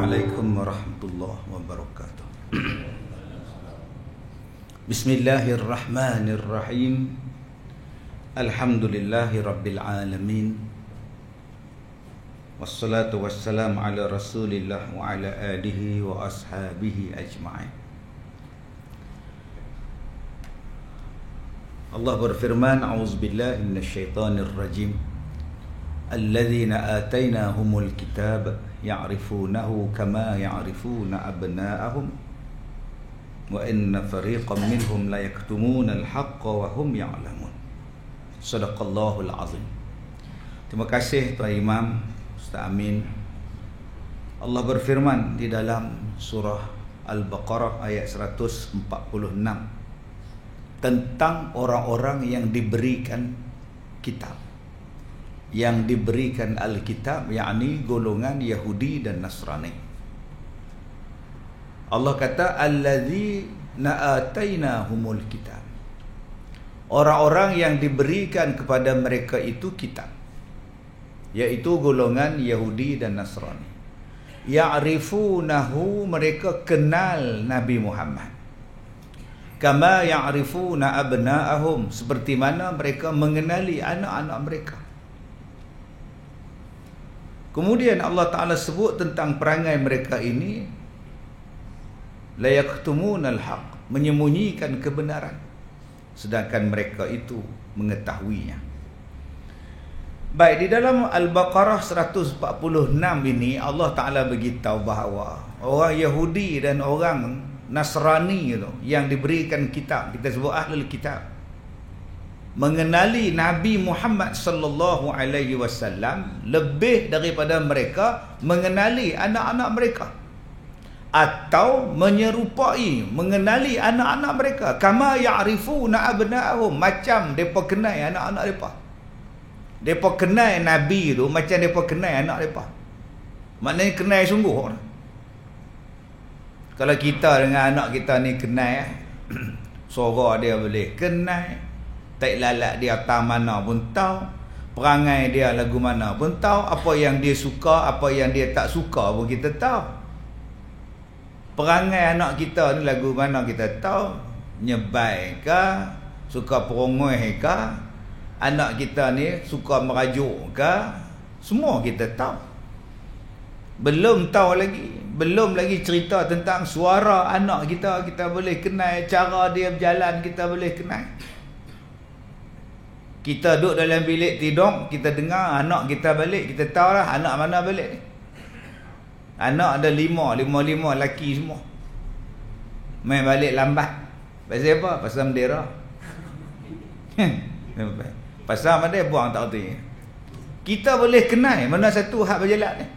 Assalamualaikum warahmatullahi wabarakatuh. Bismillahirrahmanirrahim. Alhamdulillahi rabbil alamin. Wassalatu wassalamu ala rasulillah wa ala alihi wa ashabihi ajma'in. Allah berfirman, a'udzubillahi minasyaitonir rajim. Alladzina atainahumul kitab ya'rifunahu kama ya'rifuna abna'ahum wa inna fariqan minhum la yaktumuna al-haqqa wa hum ya'lamun. Sadaqallahul azim. Terima kasih Tuan Imam Ustaz Amin. Allah berfirman di dalam surah Al-Baqarah ayat 146 tentang orang-orang yang diberikan kitab, yang diberikan Alkitab, yakni golongan Yahudi dan Nasrani. Allah kata alladzina atainahumul kitab, orang-orang yang diberikan kepada mereka itu kitab, yaitu golongan Yahudi dan Nasrani. Ya'rifunahu, mereka kenal Nabi Muhammad. Kama ya'rifuna abna'ahum, seperti mana mereka mengenali anak-anak mereka. Kemudian Allah Ta'ala sebut tentang perangai mereka ini, la yaktumunal haq, menyembunyikan kebenaran, sedangkan mereka itu mengetahuinya. Baik, di dalam Al-Baqarah 146 ini Allah Ta'ala beritahu bahawa orang Yahudi dan orang Nasrani itu yang diberikan kitab, kita sebut ahlul kitab, mengenali Nabi Muhammad sallallahu alaihi wasallam lebih daripada mereka mengenali anak-anak mereka, atau menyerupai mengenali anak-anak mereka. Kama ya'rifuna abna'ahum, macam depa kenal anak-anak depa. Depa kenal Nabi tu macam depa kenal anak depa. Maknanya kenal sungguh. Kalau kita dengan anak kita ni kenal, suara dia boleh kenal, tak lalat dia tak mana pun tahu, perangai dia lagu mana pun tahu, apa yang dia suka, apa yang dia tak suka pun kita tahu. Perangai anak kita ni lagu mana kita tahu, nyebai ke, suka perongoi ke, anak kita ni suka merajuk ke, semua kita tahu. Belum lagi cerita tentang suara anak kita, kita boleh kenal, cara dia berjalan kita boleh kenal. Kita duduk dalam bilik tidur, kita dengar anak kita balik, kita tahu lah anak mana balik ni. Anak ada lima lelaki semua. Main balik lambat. Pasal apa? Pasal bendera. Pasal mana buang tak erti. Kita boleh kenal mana satu hak berjalan ni.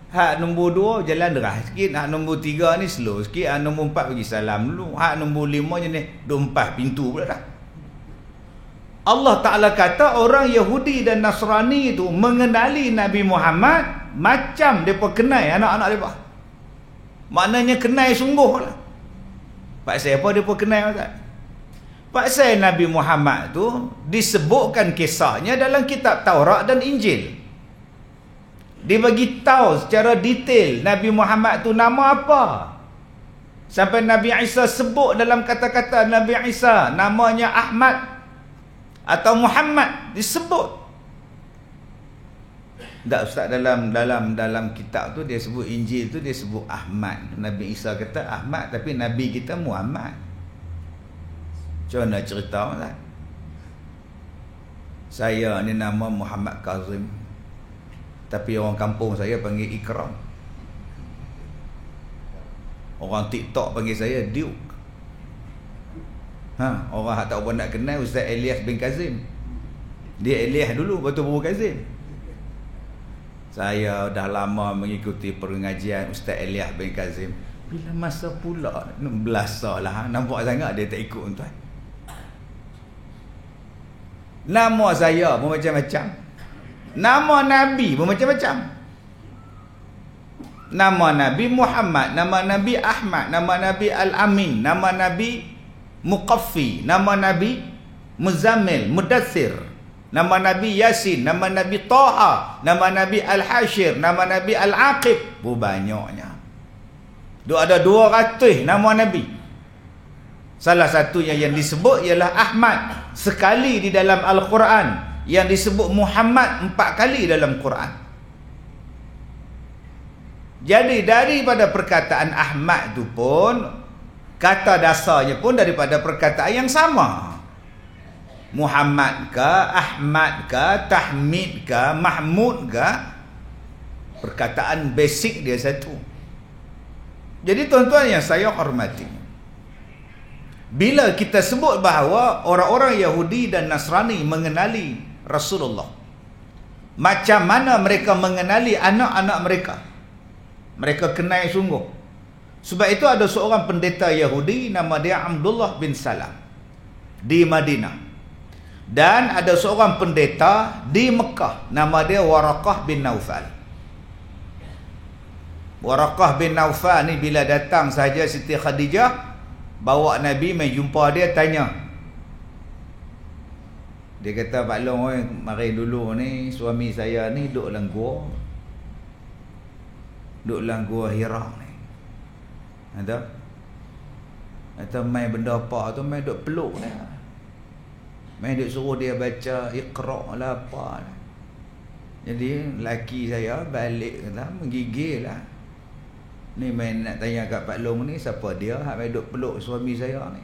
Hak nombor 2 jalan deras sikit, hak nombor 3 ni slow sikit, hak nombor 4 bagi salam dulu, hak nombor 5 je ni 24 pintu pula dah. Allah Ta'ala kata orang Yahudi dan Nasrani itu mengenali Nabi Muhammad macam mereka kenal anak-anak mereka. Maknanya kenal sungguh lah. Pasal apa mereka kenal tak? Pasal Nabi Muhammad tu disebutkan kisahnya dalam kitab Taurat dan Injil. Dia bagi tahu secara detail Nabi Muhammad tu nama apa. Sampai Nabi Isa sebut dalam kata-kata Nabi Isa namanya Ahmad atau Muhammad, disebut. Tak ustaz, dalam kitab tu dia sebut, Injil tu dia sebut Ahmad. Nabi Isa kata Ahmad, tapi Nabi kita Muhammad. Macam mana cerita tak? Saya ni nama Muhammad Kazim, tapi orang kampung saya panggil Ikram. Orang TikTok panggil saya Duke. Orang tak apa nak kenal Ustaz Elias bin Kazim. Dia Elias dulu, lepas tu baru Kazim. Saya dah lama mengikuti pengajian Ustaz Elias bin Kazim. Bila masa pula belasalah, nampak sangat dia tak ikut tuan. Nama saya pun macam-macam, nama Nabi pun macam-macam. Nama Nabi Muhammad, nama Nabi Ahmad, nama Nabi Al-Amin, nama Nabi Muqaffi, nama Nabi Muzammil, Mudathir. Nama Nabi Yasin, nama Nabi Taha, nama Nabi Al-Hashir, nama Nabi Al-Aqib. Banyaknya. Ada 200 nama Nabi. Salah satunya yang disebut ialah Ahmad. Sekali di dalam Al-Quran. Yang disebut Muhammad 4 kali dalam Quran. Jadi daripada perkataan Ahmad tu pun, kata dasarnya pun daripada perkataan yang sama. Muhammad ke, Ahmad ke, Tahmid ke, Mahmud ke, perkataan basic dia satu. Jadi tuan-tuan yang saya hormati, bila kita sebut bahawa orang-orang Yahudi dan Nasrani mengenali Rasulullah, macam mana mereka mengenali anak-anak mereka, mereka kenal sungguh. Sebab itu ada seorang pendeta Yahudi nama dia Abdullah bin Salam di Madinah. Dan ada seorang pendeta di Mekah nama dia Waraqah bin Naufal. Waraqah bin Naufal ni bila datang sahaja Siti Khadijah bawa Nabi mai jumpa dia, tanya. Dia kata, Pak Long, mari dulu ni suami saya ni duduk dalam gua. Duduk dalam gua Hira ni. Kata mai benda apa tu, mai duduk peluk dia. Main duk suruh dia baca Iqra' lah apa lah. Jadi laki saya balik kata, menggigil lah. Ni main nak tanya kat Pak Long ni, siapa dia hak main duk peluk suami saya ni.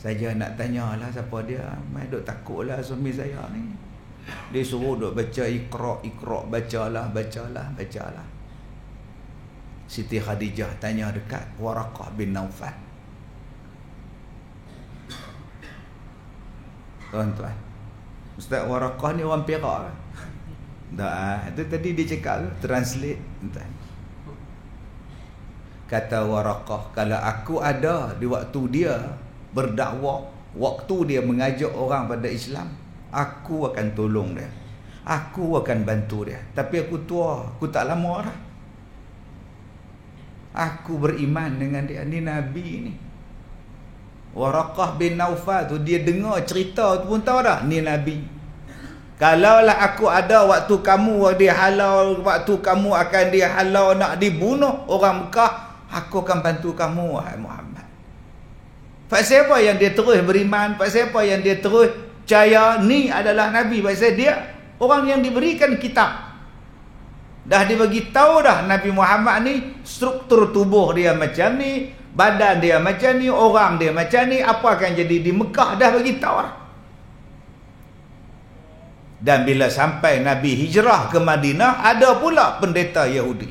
Saja nak tanya lah siapa dia, main duk takut lah suami saya ni. Dia suruh duk baca Iqra', bacalah. Siti Khadijah tanya dekat Waraqah bin Naufal. Tuan-tuan, Ustaz Waraqah ni orang Perak ke? Tak, itu tadi dia cakap, translate. Kata Waraqah, kalau aku ada di waktu dia berdakwah, waktu dia mengajak orang pada Islam, aku akan tolong dia, aku akan bantu dia. Tapi aku tua, aku tak lama dah. Aku beriman dengan dia, ni Nabi ni. Waraqah bin Naufal tu, dia dengar cerita tu pun tahu dah, ni Nabi. Kalaulah aku ada waktu kamu dihalau, waktu kamu akan dihalau nak dibunuh orang Mekah, aku akan bantu kamu, wahai Muhammad. Pasal apa yang dia terus beriman? Pasal apa yang dia terus percaya ni adalah Nabi? Pasal dia orang yang diberikan kitab. Dah dibagi tahu dah Nabi Muhammad ni struktur tubuh dia macam ni, badan dia macam ni, orang dia macam ni, apa akan jadi di Mekah dah bagi tahu dah. Dan bila sampai Nabi hijrah ke Madinah, ada pula pendeta Yahudi.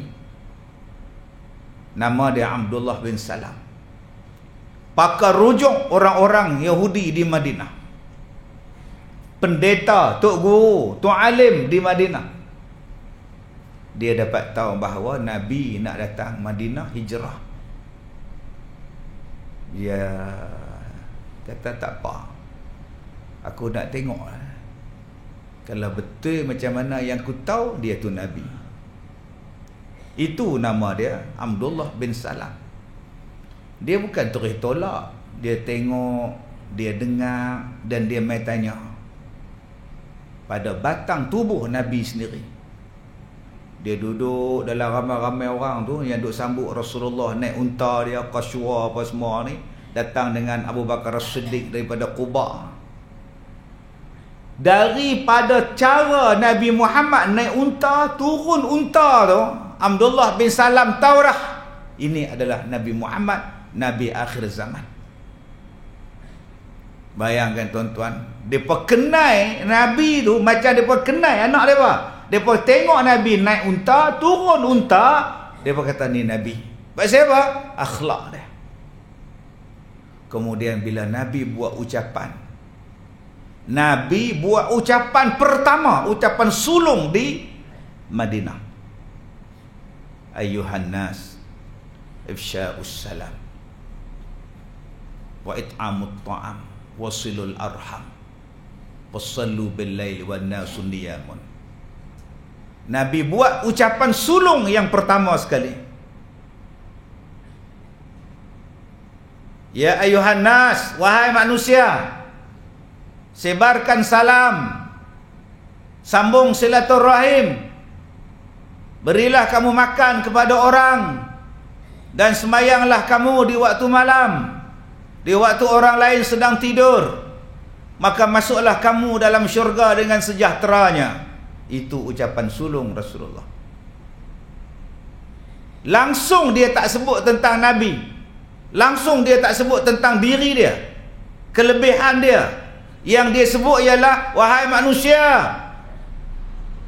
Nama dia Abdullah bin Salam. Pakar rujuk orang-orang Yahudi di Madinah. Pendeta, tok guru, tok alim di Madinah. Dia dapat tahu bahawa Nabi nak datang Madinah hijrah. Dia kata, tak apa, aku nak tengok lah. Kalau betul macam mana yang ku tahu, dia tu Nabi. Itu nama dia Abdullah bin Salam. Dia bukan terus tolak. Dia tengok, dia dengar, dan dia mai tanya pada batang tubuh Nabi sendiri. Dia duduk dalam ramai-ramai orang tu yang duk sambut Rasulullah naik unta dia, Qaswa apa semua ni, datang dengan Abu Bakar As-Siddiq daripada Quba. Daripada cara Nabi Muhammad naik unta, turun unta tu, Abdullah bin Salam tahu dah, ini adalah Nabi Muhammad, Nabi akhir zaman. Bayangkan tuan-tuan, depa kenal Nabi tu macam depa kenal anak depa. Depa tengok Nabi naik unta, turun unta, depa kata ni Nabi. Pasal apa? Akhlak dia. Kemudian bila Nabi buat ucapan, Nabi buat ucapan pertama, ucapan sulung di Madinah. Ayyuhan nas, ifsya'us salam, wa it'amut ta'am, wasilul arham, wasallu bil laili wan nasu niyamun. Nabi buat ucapan sulung yang pertama sekali. Ya ayuhan nas, wahai manusia, sebarkan salam, sambung silaturahim, berilah kamu makan kepada orang, dan semayanglah kamu di waktu malam, di waktu orang lain sedang tidur, maka masuklah kamu dalam syurga dengan sejahteranya. Itu ucapan sulung Rasulullah. Langsung dia tak sebut tentang Nabi, langsung dia tak sebut tentang diri dia, kelebihan dia. Yang dia sebut ialah, wahai manusia,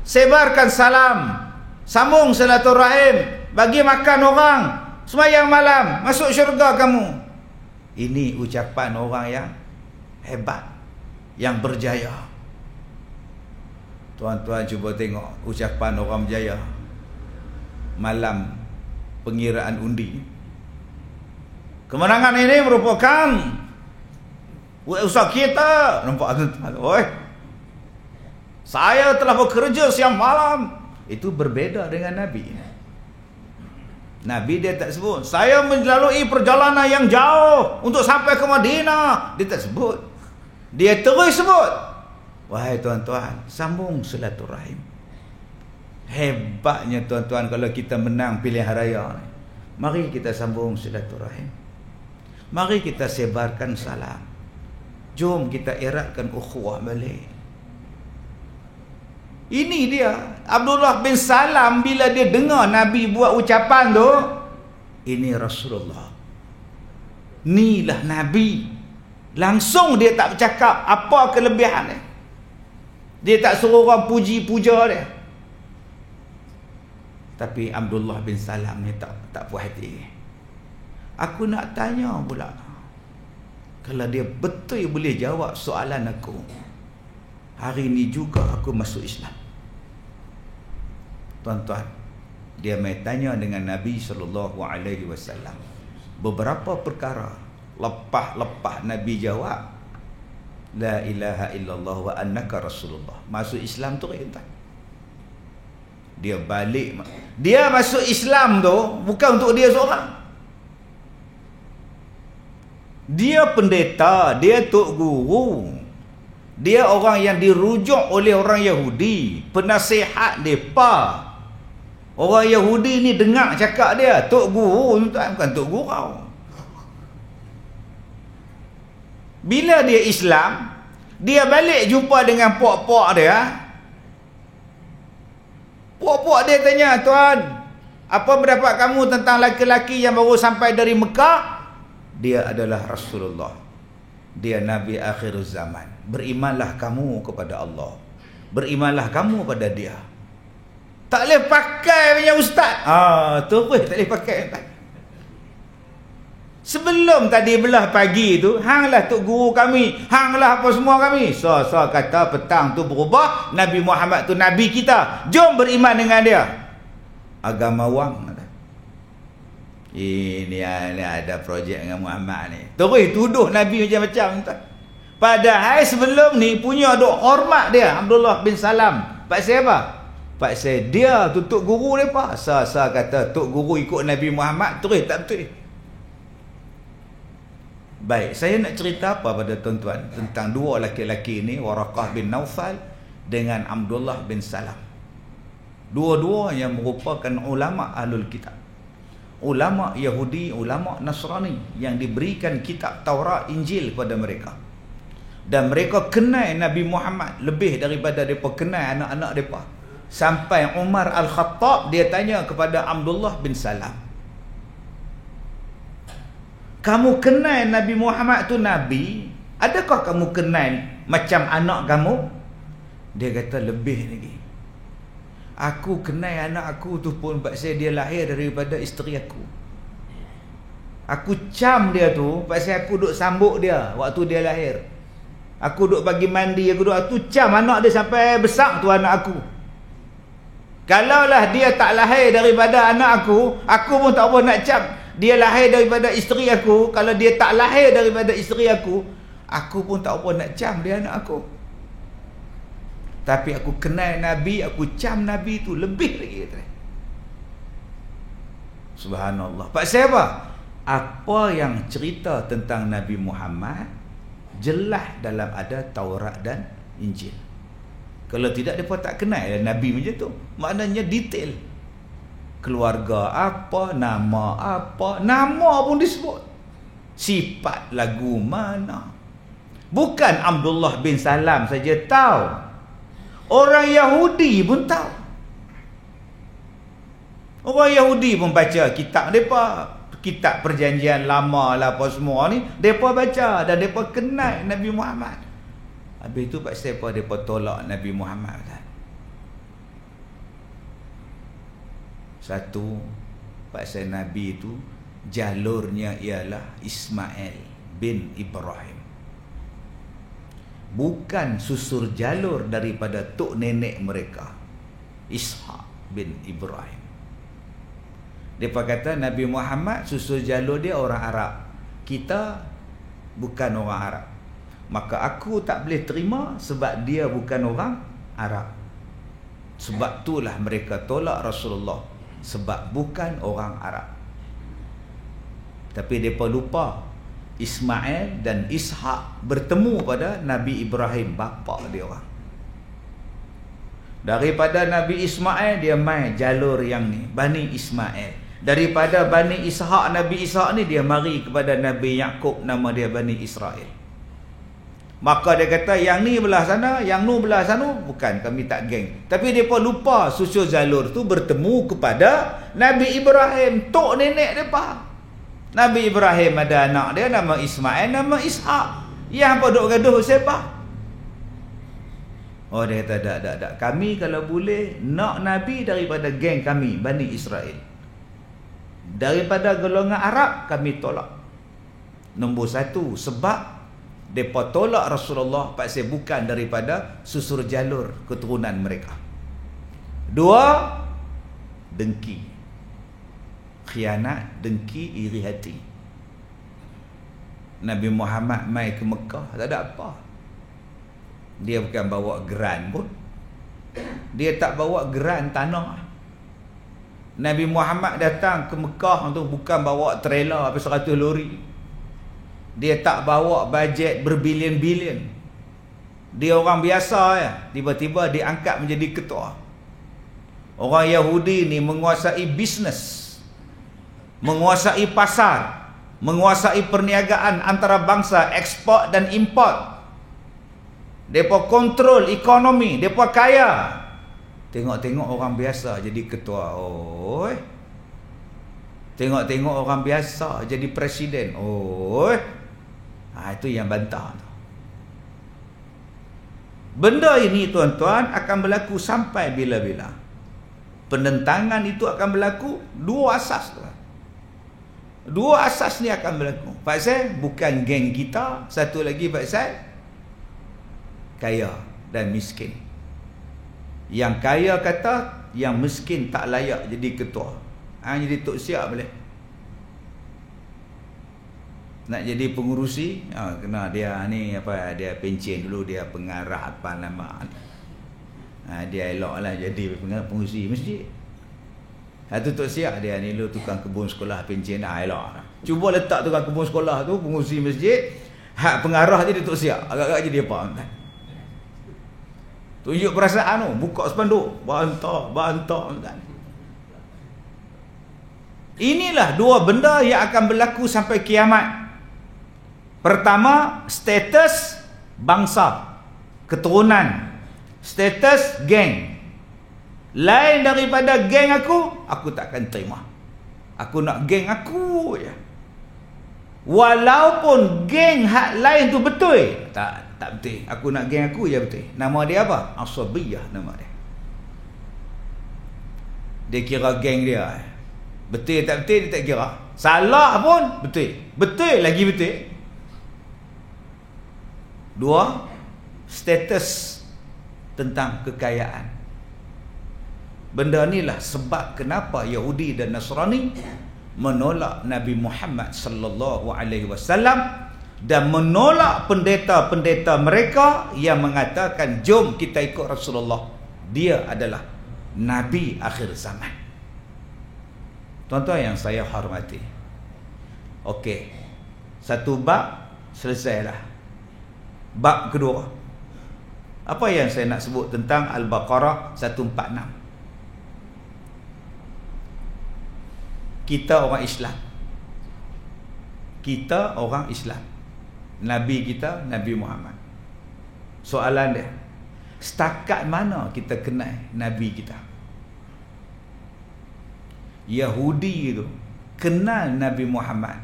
sebarkan salam, sambung silaturahim, bagi makan orang, semayang malam, masuk syurga kamu. Ini ucapan orang yang hebat, yang berjaya. Tuan-tuan cuba tengok ucapan orang berjaya malam pengiraan undi. Kemenangan ini merupakan usaha kita. Nampak tuan-tuan? Oi, saya telah bekerja siang malam. Itu berbeza dengan Nabi. Nabi dia tak sebut, saya melalui perjalanan yang jauh untuk sampai ke Madinah. Dia tak sebut. Dia terus sebut, wahai tuan-tuan, sambung silaturahim. Hebatnya tuan-tuan kalau kita menang pilihan raya ni. Mari kita sambung silaturahim. Mari kita sebarkan salam. Jom kita eratkan ukhuwah balik. Ini dia Abdullah bin Salam, bila dia dengar Nabi buat ucapan tu, ini Rasulullah, inilah Nabi. Langsung dia tak bercakap apa kelebihan dia. Dia tak suruh orang puji-puja dia. Tapi Abdullah bin Salam ni tak puas hati. Aku nak tanya pula, kalau dia betul boleh jawab soalan aku, hari ni juga aku masuk Islam. Tuan-tuan, dia mai tanya dengan Nabi SAW beberapa perkara. Lepas Nabi jawab, la ilaha illallah wa annaka rasulullah, masuk Islam tu kan. Dia balik, dia masuk Islam tu bukan untuk dia seorang. Dia pendeta, dia tok guru, dia orang yang dirujuk oleh orang Yahudi, penasihat depa. Orang Yahudi ni dengar cakap dia tok guru, tuan, bukan tok gurau. Bila dia Islam, dia balik jumpa dengan puak-puak dia. Puak-puak dia tanya, tuan, apa pendapat kamu tentang laki-laki yang baru sampai dari Mekah? Dia adalah Rasulullah, dia Nabi akhir zaman. Berimanlah kamu kepada Allah, berimanlah kamu pada dia. Tak boleh pakai punya ustaz. Terus tak boleh pakai. Sebelum tadi belah pagi tu, hanglah tok guru kami, hanglah apa semua kami. So kata petang tu berubah, Nabi Muhammad tu Nabi kita, jom beriman dengan dia. Agama wang. Ini ada projek dengan Muhammad ni. Terus tuduh Nabi macam-macam. Padahal sebelum ni punya duk hormat dia, Abdullah bin Salam. Pasal apa? Pasal dia tutup guru mereka. Sa kata tok guru ikut Nabi Muhammad, terus tak betul. Baik, saya nak cerita apa pada tuan-tuan tentang dua lelaki ni, Waraqah bin Naufal dengan Abdullah bin Salam. Dua-dua yang merupakan ulama ahlul kitab, ulama Yahudi, ulama Nasrani yang diberikan kitab Taurat, Injil kepada mereka. Dan mereka kenal Nabi Muhammad lebih daripada mereka kenal anak-anak mereka. Sampai Umar Al-Khattab dia tanya kepada Abdullah bin Salam, kamu kenal Nabi Muhammad tu Nabi? Adakah kamu kenal macam anak kamu? Dia kata lebih lagi. Aku kenal anak aku tu pun pasal dia lahir daripada isteri aku. Aku cam dia tu pasal aku duk sambut dia waktu dia lahir. Aku duk bagi mandi, aku cam anak dia sampai besar tu anak aku. Kalaulah dia tak lahir daripada anak aku pun tak apa nak cam. Dia lahir daripada isteri aku. Kalau dia tak lahir daripada isteri aku pun tak apa nak cam dia anak aku. Tapi aku kenal Nabi, aku cam Nabi tu lebih lagi. Subhanallah. Pasal apa? Apa yang cerita tentang Nabi Muhammad jelas dalam ada Taurat dan Injil. Kalau tidak, mereka tak kenal Nabi macam tu. Maknanya detail. Keluarga apa, nama pun disebut. Sifat lagu mana. Bukan Abdullah bin Salam saja tahu. Orang Yahudi pun tahu. Orang Yahudi pun baca kitab mereka. Kitab perjanjian lama lah apa semua ni. Mereka baca dan mereka kenal Nabi Muhammad. Habis tu pasal apa mereka tolak Nabi Muhammad kan? Satu, pasal Nabi itu jalurnya ialah Ismail bin Ibrahim. Bukan susur jalur daripada tok nenek mereka, Ishaq bin Ibrahim. Mereka kata Nabi Muhammad susur jalur dia orang Arab, kita bukan orang Arab. Maka aku tak boleh terima sebab dia bukan orang Arab. Sebab itulah mereka tolak Rasulullah, sebab bukan orang Arab. Tapi mereka lupa Ismail dan Ishaq bertemu pada Nabi Ibrahim, bapa dia orang. Daripada Nabi Ismail dia mai jalur yang ni, Bani Ismail. Daripada Bani Ishaq, Nabi Ishaq ni dia mari kepada Nabi Yaqub, nama dia Bani Israel. Maka dia kata yang ni belah sana, yang nu belah sana, bukan, kami tak geng. Tapi mereka lupa susur jalur tu bertemu kepada Nabi Ibrahim, tok nenek mereka. Nabi Ibrahim ada anak dia nama Ismail, nama Ishaq. Yang apa duk gaduh siapa? Oh, dia kata tak. Kami kalau boleh nak Nabi daripada geng kami, Bani Israel. Daripada golongan Arab kami tolak. Nombor satu, sebab mereka tolak Rasulullah pasal bukan daripada susur jalur keturunan mereka. Dua, dengki. Khianat, dengki, iri hati. Nabi Muhammad mai ke Mekah, tak ada apa. Dia bukan bawa geran pun. Dia tak bawa geran tanah. Nabi Muhammad datang ke Mekah tu bukan bawa trailer habis 100 lori. Dia tak bawa bajet berbilion-bilion. Dia orang biasa ya, tiba-tiba diangkat menjadi ketua. Orang Yahudi ni menguasai bisnes, menguasai pasar, menguasai perniagaan antara bangsa, ekspor dan import. Mereka kontrol ekonomi, mereka kaya. Tengok-tengok orang biasa jadi ketua. Oi. Tengok-tengok orang biasa jadi presiden. Oi. Itu yang bantah. Benda ini tuan-tuan akan berlaku sampai bila-bila. Penentangan itu akan berlaku dua asas tuan. Dua asas ni akan berlaku. Pasal bukan geng kita, satu lagi pasal kaya dan miskin. Yang kaya kata yang miskin tak layak jadi ketua. Jadi tok siap boleh. Nak jadi pengurusi, kena dia ni apa, dia pencen dulu, dia pengarah apa nama. Dia eloklah jadi pengurusi masjid. Itu tok siap dia ni lu tukang kebun sekolah pencen elok. Cuba letak tukang kebun sekolah tu pengurusi masjid, hak pengarah dia tok siap. Agak-agak jadi apa kan? Tunjuk perasaan tu, buka spanduk, bantah kan. Inilah dua benda yang akan berlaku sampai kiamat. Pertama, status bangsa, keturunan, status geng. Lain daripada geng aku takkan terima. Aku nak geng aku je. Walaupun geng hak lain tu betul, tak betul. Aku nak geng aku je betul. Nama dia apa? Asabiyah nama dia. Dia kira geng dia. Betul tak betul dia tak kira. Salah pun betul. Betul lagi betul. Dua, status tentang kekayaan. Benda inilah sebab kenapa Yahudi dan Nasrani menolak Nabi Muhammad sallallahu alaihi wasallam dan menolak pendeta-pendeta mereka yang mengatakan jom kita ikut Rasulullah. Dia adalah Nabi akhir zaman. Tuan-tuan yang saya hormati. Okey. Satu bab selesailah. Bab kedua. Apa yang saya nak sebut tentang Al-Baqarah 146? Kita orang Islam. Kita orang Islam. Nabi kita, Nabi Muhammad. Soalan dia, setakat mana kita kenal Nabi kita? Yahudi itu kenal Nabi Muhammad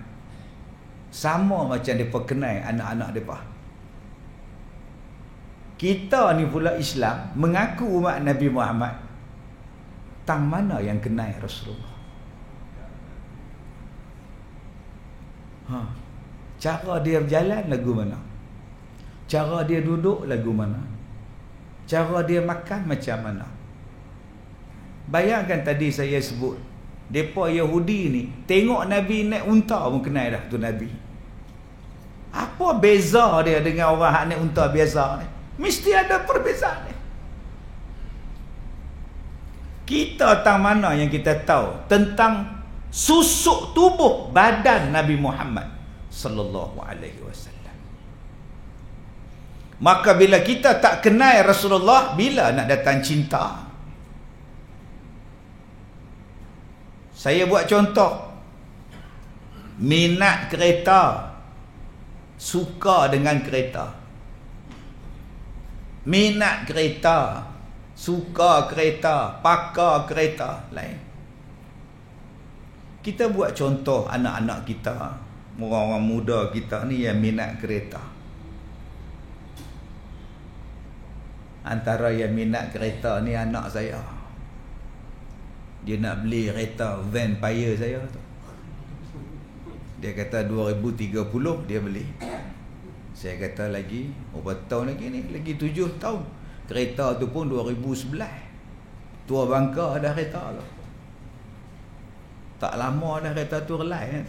sama macam mereka kenal anak-anak mereka. Kita ni pula Islam, mengaku umat Nabi Muhammad, tang mana yang kenal Rasulullah? Cara dia berjalan lagu mana? Cara dia duduk lagu mana? Cara dia makan macam mana? Bayangkan tadi saya sebut, mereka Yahudi ni tengok Nabi naik unta pun kenal dah tu Nabi. Apa beza dia dengan orang yang naik unta biasa ni? Mesti ada perbezaan ni. Kita tang mana yang kita tahu tentang susuk tubuh badan Nabi Muhammad sallallahu alaihi wasallam. Maka bila kita tak kenal Rasulullah, bila nak datang cinta? Saya buat contoh. Minat kereta, suka dengan kereta. Minat kereta, suka kereta, pakar kereta lain. Kita buat contoh anak-anak kita, orang-orang muda kita ni yang minat kereta. Antara yang minat kereta ni anak saya. Dia nak beli kereta Vampire saya tu. Dia kata 2030 dia beli. Saya kata lagi berapa tahun lagi ni? Lagi 7 tahun. Kereta tu pun 2011. Tua bangka dah kereta tu. Tak lama dah kereta tu relai.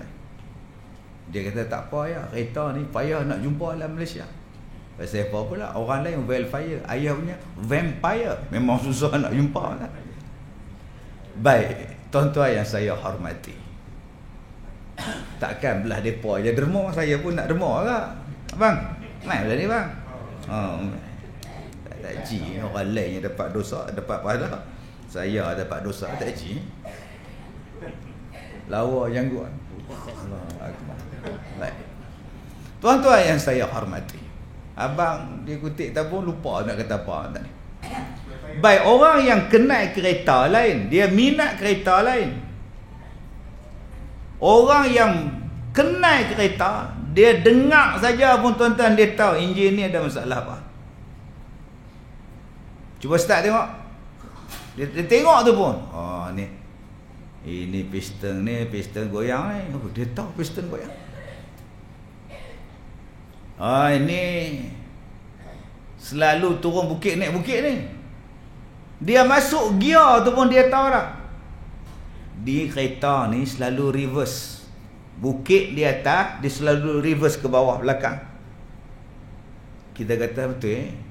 Dia kata tak apa ya, kereta ni payah nak jumpa dalam Malaysia. Pasal apa pula? Orang lain Vampire, ayah punya Vampire. Memang susah nak jumpa kan? Baik, tuan-tuan yang saya hormati, takkan belah mereka je derma, saya pun nak derma ke? Abang, main belah ni bang. Tak ji, orang lain yang dapat dosa, dapat pahala. Saya dapat dosa, tak ji. Lawa jangguan. Baik. Tuan-tuan yang saya hormati, abang dia kutip tabung lupa nak kata apa tadi. Baik, orang yang kenal kereta lain, dia minat kereta lain. Orang yang kenal kereta, dia dengar saja pun tuan-tuan dia tahu enjin ni ada masalah apa. Cuba start tengok. Dia tengok tu pun. Oh ni. Ini piston ni, piston goyang ni. Oh, dia tahu piston goyang. Ini selalu turun bukit naik bukit ni. Dia masuk gear tu pun dia tahu dah. Di kereta ni selalu reverse. Bukit di atas, dia selalu reverse ke bawah belakang. Kita kata betul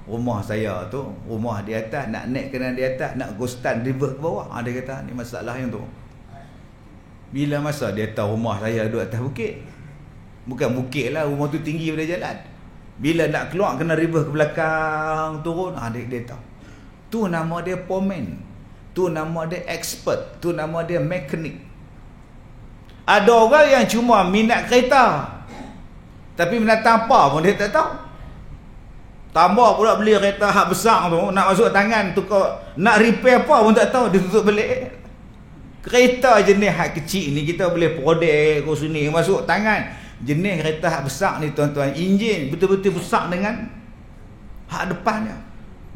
rumah saya tu, rumah di atas, nak naik kena di atas, nak ghostan reverse ke bawah. Dia kata ni masalah yang tu. Bila masa dia tahu rumah saya duduk atas bukit. Bukan bukit lah, rumah tu tinggi pada jalan. Bila nak keluar kena reverse ke belakang, turun, dia tahu. Tu nama dia pomen. Tu nama dia expert. Tu nama dia mekanik. Ada orang yang cuma minat kereta, tapi minat apa pun dia tak tahu. Tambah pula beli kereta hak besar tu, nak masuk tangan tukar, nak repair apa pun tak tahu, dia tutup balik. Kereta jenis hak kecil ni kita boleh prodek ke sini, masuk tangan. Jenis kereta hak besar ni tuan-tuan, enjin betul-betul besar dengan hak depannya.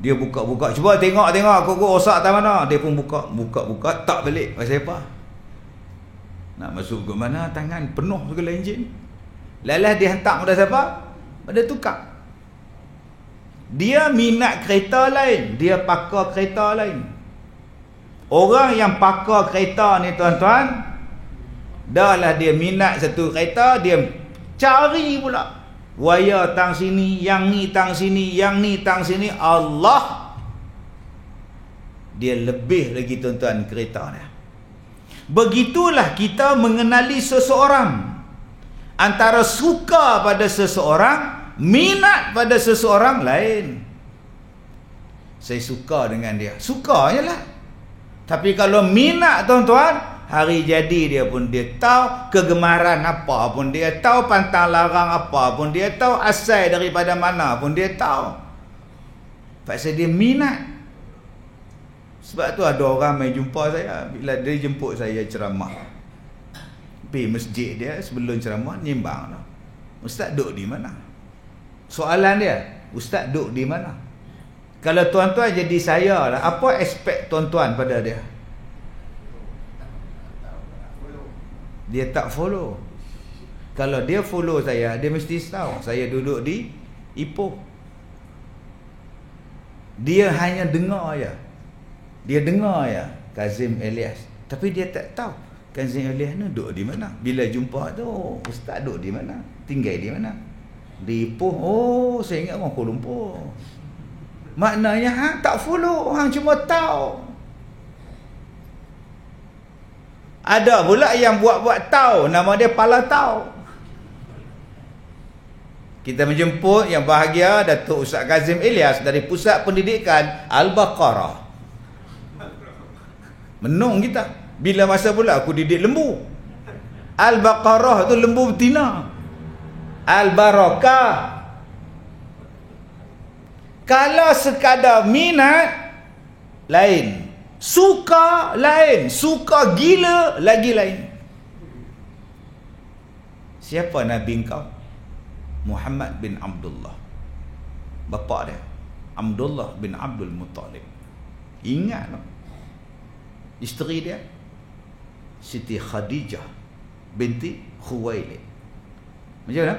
Dia buka-buka, cuba tengok kok rosak tak mana. Dia pun buka, tak balik. Pasal apa? Nak masuk ke mana, tangan penuh segala enjin. Lalas dia hantar pada siapa? Pada tukar. Dia minat kereta lain, dia pakar kereta lain. Orang yang pakar kereta ni tuan-tuan, dah lah dia minat satu kereta, dia cari pula wayar tang sini, yang ni tang sini, yang ni tang sini. Allah, dia lebih lagi tuan-tuan kereta dia. Begitulah kita mengenali seseorang. Antara suka pada seseorang minat pada seseorang lain. Saya suka dengan dia, suka je lah. Tapi kalau minat tuan-tuan, hari jadi dia pun dia tahu, kegemaran apa pun dia tahu, pantang larang apa pun dia tahu, asal daripada mana pun dia tahu. Pasal dia minat. Sebab tu ada orang main jumpa saya, bila dia jemput saya ceramah, pergi masjid dia, sebelum ceramah nimbang lah, ustaz duduk di mana? Soalan dia, ustaz duduk di mana? Kalau tuan-tuan jadi saya lah, apa aspek tuan-tuan pada dia? Dia tak follow. Kalau dia follow saya, dia mesti tahu saya duduk di Ipoh. Dia hanya dengar je. Dia dengar je Kazim Elias, tapi dia tak tahu Kazim Elias ni duduk di mana. Bila jumpa tu, ustaz duduk di mana? Tinggal di mana? Di Ipoh. Oh, saya ingat orang Kuala Lumpur. Maknanya hang tak follow, hang cuma tahu. Ada pula yang buat-buat tahu, nama dia pala tahu. Kita menjemput yang bahagia Datuk Ustaz Kazim Elias dari Pusat Pendidikan Al-Baqarah. Menung kita. Bila masa pula aku didik lembu. Al-Baqarah tu lembu betina. Al-Barakah. Kalau sekadar minat, lain. Suka, lain. Suka gila, lagi lain. Siapa Nabi engkau? Muhammad bin Abdullah. Bapa dia Abdullah bin Abdul Muttalib. Ingat tak? Isteri dia Siti Khadijah binti Khuwailid. Macam mana?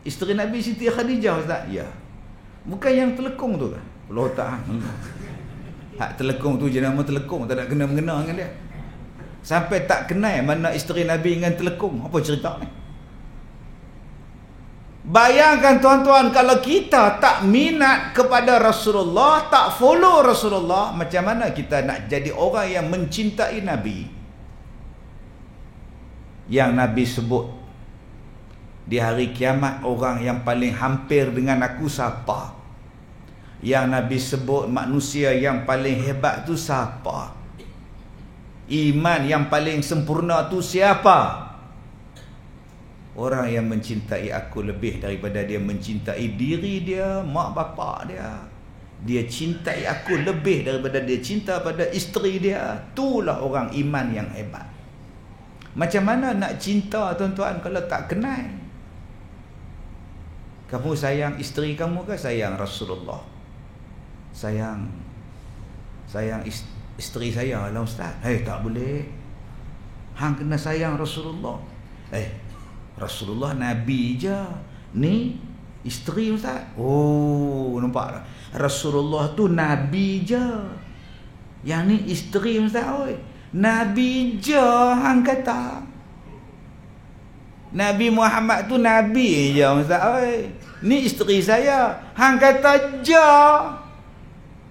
Isteri Nabi Siti Khadijah, Ustaz? Ya. Bukan yang telekung tu kan? Allah tak. Hak telekung tu je nama telekung, tak ada kena-mengena dengan dia. Sampai tak kenal mana isteri Nabi dengan telekung. Apa cerita ni? Bayangkan tuan-tuan, kalau kita tak minat kepada Rasulullah, tak follow Rasulullah, macam mana kita nak jadi orang yang mencintai Nabi? Yang Nabi sebut di hari kiamat, orang yang paling hampir dengan aku siapa? Yang Nabi sebut manusia yang paling hebat tu siapa? Iman yang paling sempurna tu siapa? Orang yang mencintai aku lebih daripada dia mencintai diri dia, mak bapak dia. Dia cintai aku lebih daripada dia cinta pada isteri dia. Itulah orang iman yang hebat. Macam mana nak cinta tuan-tuan kalau tak kenal? Kamu sayang isteri kamu ke sayang Rasulullah? Sayang isteri saya lah Ustaz. Tak boleh. Hang kena sayang Rasulullah. Rasulullah Nabi je. Ni isteri Ustaz. Oh, nampak tak? Rasulullah tu Nabi je. Yang ni isteri Ustaz. Oi, Nabi je hang kata. Nabi Muhammad tu Nabi je Ustaz. Oi, ni isteri saya. Hang kata je.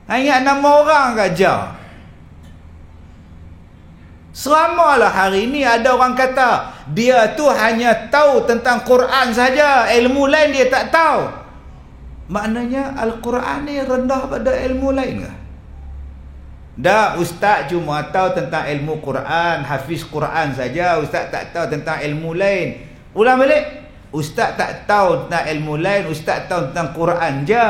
Hang ingat nama orang ke je? Selamalah hari ini ada orang kata dia tu hanya tahu tentang Quran saja, ilmu lain dia tak tahu. Maknanya Al-Quran ni rendah pada ilmu lain ke? Dah, ustaz cuma tahu tentang ilmu Quran, hafiz Quran saja, ustaz tak tahu tentang ilmu lain. Ulang balik. Ustaz tak tahu tentang ilmu lain, ustaz tahu tentang Quran je.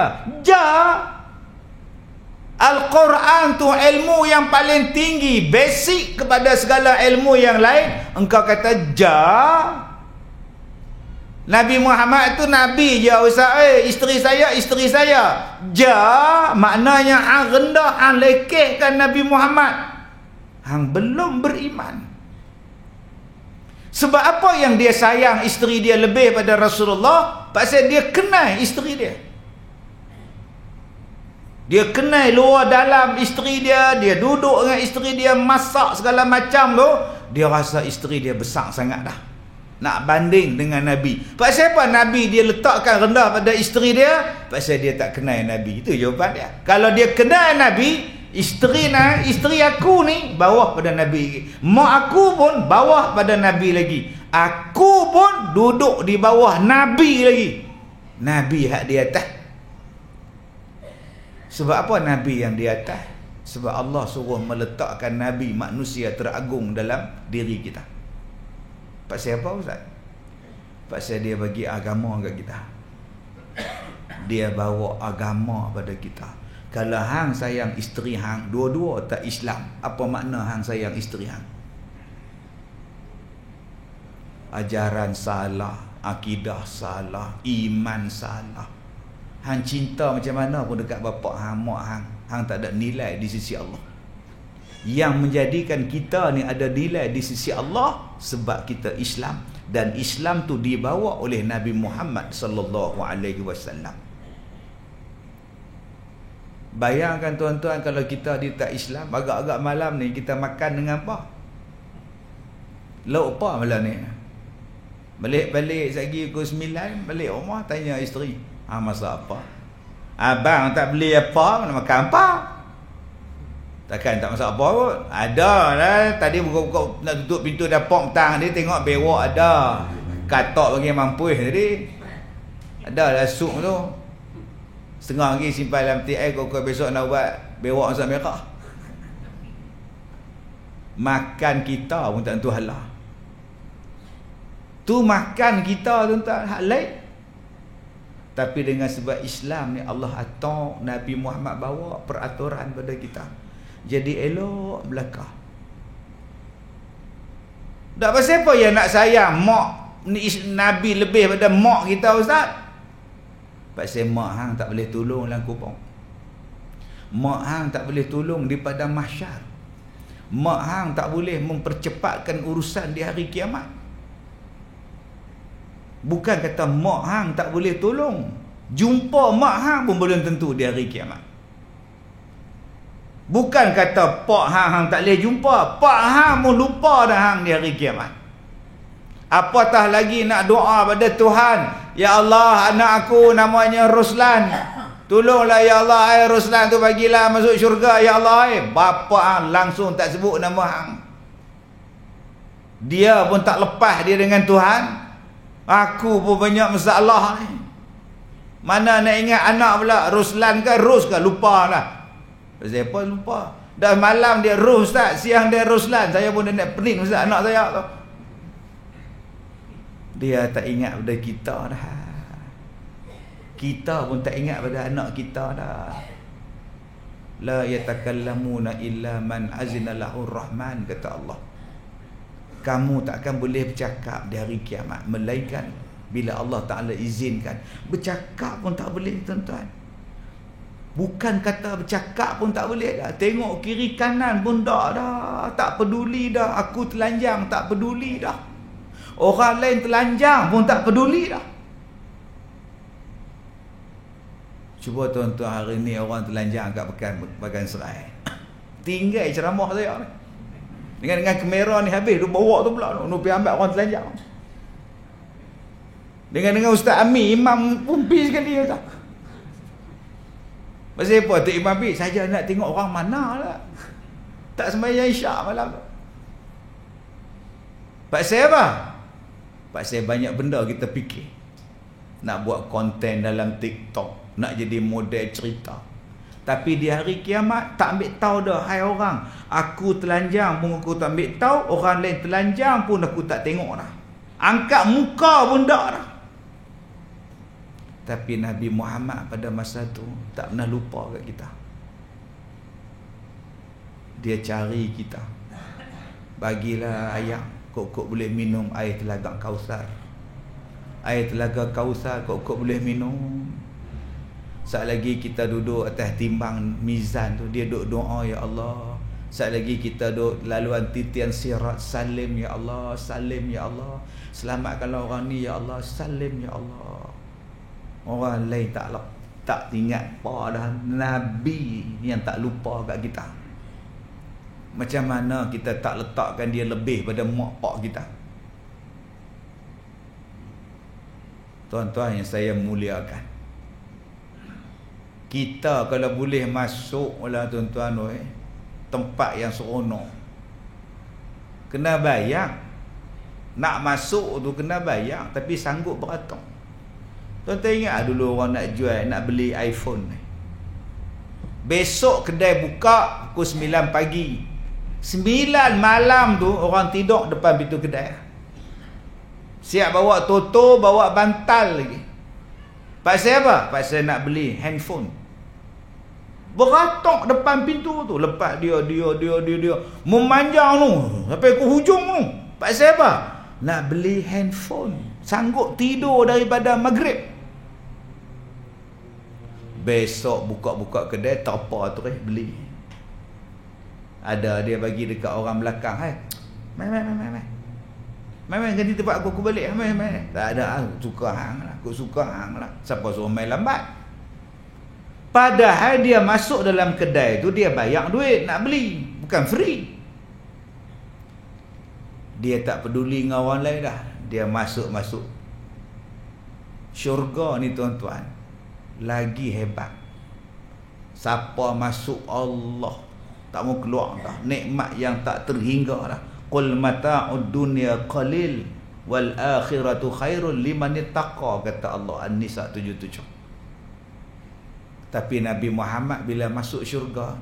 Al-Quran tu ilmu yang paling tinggi, basic kepada segala ilmu yang lain. Engkau kata Nabi Muhammad tu Nabi je Ustaz. Isteri saya maknanya hang rendah, hang lekehkan Nabi Muhammad. Hang belum beriman. Sebab apa yang dia sayang isteri dia lebih pada Rasulullah? Pasal dia kenal isteri dia. Dia kenal luar dalam isteri dia, dia duduk dengan isteri dia, masak segala macam tu, dia rasa isteri dia besar sangat dah. Nak banding dengan Nabi. Pasal apa Nabi dia letakkan rendah pada isteri dia? Pasal dia tak kenal Nabi. Itu jawapan dia. Kalau dia kenal Nabi, isteri aku ni bawah pada Nabi. Mak aku pun bawah pada Nabi lagi. Aku pun duduk di bawah Nabi lagi. Nabi hak di atas. Sebab apa Nabi yang di atas? Sebab Allah suruh meletakkan Nabi, manusia teragung, dalam diri kita. Pasal apa Ustaz? Pasal dia bagi agama kat kita. Dia bawa agama pada kita. Kalau hang sayang isteri hang, dua-dua tak Islam, apa makna hang sayang isteri hang? Ajaran salah, akidah salah, iman salah. Hang cinta macam mana pun dekat bapak hang, mak hang, hang tak ada nilai di sisi Allah. Yang menjadikan kita ni ada nilai di sisi Allah sebab kita Islam, dan Islam tu dibawa oleh Nabi Muhammad sallallahu alaihi wasallam. Bayangkan tuan-tuan, kalau kita di tak Islam, agak-agak malam ni kita makan dengan apa? Lauk apa malam ni? Balik-balik lagi pukul 9, balik rumah tanya isteri, masak apa? Abang tak beli apa, nak makan apa? Takkan tak masak apa pun. Ada lah, tadi buka-buka nak tutup pintu dapur petang dia tengok bewok ada. Katok bagi mampus tadi. Ada lah sup tu. Setengah lagi simpan dalam peti air, kau besok nak buat bewok masak merah. Makan kita pun tak tentu halal. Tu makan kita tuan-tuan, hak lain. Tapi dengan sebab Islam ni Allah atur, Nabi Muhammad bawa peraturan pada kita. Jadi elok belaka. Tak pasal apa yang nak sayang mak ni Nabi lebih pada mak kita Ustaz? Pasal mak hang tak boleh tolong dalam kubur. Mak hang tak boleh tolong di padang mahsyar. Mak hang tak boleh mempercepatkan urusan di hari kiamat. Bukan kata mak hang tak boleh tolong, jumpa mak hang pun belum tentu di hari kiamat. Bukan kata pak hang tak boleh jumpa, pak hang pun lupa dah hang di hari kiamat. Apatah lagi nak doa pada Tuhan, ya Allah, anak aku namanya Ruslan, tolonglah ya Allah, Ruslan tu bagilah masuk syurga ya Allah. Bapa hang langsung tak sebut nama hang. Dia pun tak lepas dia dengan Tuhan. Aku pun banyak masalah ni. Mana nak ingat anak pula, Ruslan ke Rus ke, lupa lah. Siapa lupa? Dah malam dia Rus Ustaz, siang dia Ruslan. Saya pun dah nak pening Ustaz anak saya tu. Dia tak ingat pada kita dah. Kita pun tak ingat pada anak kita dah. La yatakallamuna illa man azina lahur rahman, kata Allah. Kamu takkan boleh bercakap di hari kiamat melainkan bila Allah Ta'ala izinkan. Bercakap pun tak boleh tuan-tuan. Bukan kata bercakap pun tak boleh dah. Tengok kiri kanan pun tak dah. Tak peduli dah. Aku telanjang tak peduli dah. Orang lain telanjang pun tak peduli dah. Cuba tuan-tuan hari ni orang telanjang kat Pekan Serai. Tinggal ceramah saya ni. Dengan kamera ni habis, dia bawa tu pula tu pergi ambil orang telanjang. Dengan Ustaz Ami, imam pun pergi sekali tak. Pasal apa tu imam pergi? Saja nak tengok orang mana lah. Tak sembahyang isyak malam tu. Pasal apa? Pasal banyak benda kita fikir. Nak buat konten dalam TikTok, nak jadi model cerita. Tapi di hari kiamat tak ambil tahu dah, hai orang, aku telanjang pun aku tak ambil tahu, orang lain telanjang pun aku tak tengok dah. Angkat muka pun tak dah. Tapi Nabi Muhammad pada masa tu tak pernah lupa kat kita. Dia cari kita. Bagilah ayam, kok boleh minum air telaga Kausar. Air telaga Kausar kok boleh minum. Saat lagi kita duduk atas timbang mizan tu, dia duduk doa, ya Allah. Saat lagi kita duduk laluan titian sirat, salim ya Allah, salim ya Allah. Selamatkanlah orang ni ya Allah, salim ya Allah. Orang lain tak ingat apa dah. Nabi yang tak lupa kat kita. Macam mana kita tak letakkan dia lebih pada mak pak kita? Tuan-tuan yang saya muliakan, kita kalau boleh masuk lah tuan-tuan, tempat yang seronok, kena bayar. Nak masuk tu kena bayar, tapi sanggup beratung. Tuan-tuan ingat dulu orang nak jual, nak beli iPhone ni. Besok kedai buka pukul 9 pagi. 9 malam tu orang tidur depan pintu kedai. Siap bawa toto, bawa bantal lagi. Pasal apa? Pasal nak beli handphone. Beratok depan pintu tu. Lepas dia memanjang tu sampai ke hujung tu. Pasal apa? Nak beli handphone. Sanggup tidur daripada maghrib. Besok buka-buka kedai, tapa tu beli. Ada dia bagi dekat orang belakang, hai. Mai ganti tempat aku balik. Mai. Tak ada, aku suka hang lah. Aku suka hang lah. Siapa suruh main lambat? Padahal dia masuk dalam kedai tu, dia bayar duit nak beli, bukan free. Dia tak peduli dengan orang lain dah. Dia masuk. Syurga ni tuan-tuan lagi hebat. Siapa masuk Allah tak mau keluar dah. Nikmat yang tak terhingga dah. Qul mata'ud dunya qalil wal akhiratu khairul liman ittaqa, kata Allah An-Nisa 77. Tapi Nabi Muhammad bila masuk syurga,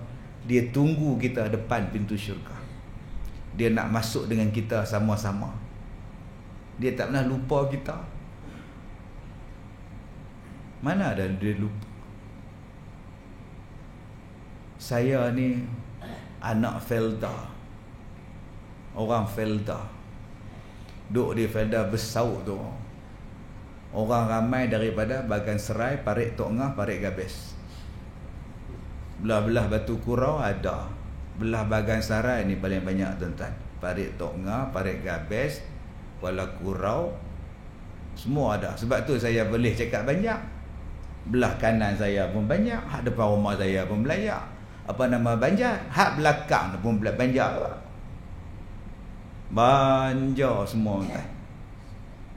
dia tunggu kita depan pintu syurga. Dia nak masuk dengan kita sama-sama. Dia tak pernah lupa kita. Mana ada dia lupa? Saya ni anak Felda. Orang Felda. Duduk di Felda Besau tu. Orang ramai daripada Bagan Serai, Parit Tok Ngah, Parit Gabes. Belah-belah Batu Kurau ada. Belah Bagan Serai ni paling banyak tuan-tuan. Parit Tok Ngah, Parit Gabes, Kuala Kurau, semua ada. Sebab tu saya boleh cakap banyak. Belah kanan saya pun banyak, hak depan rumah saya pun banyak. Apa nama Banjar? Hak belakang pun Banjar. Banjar semua kan.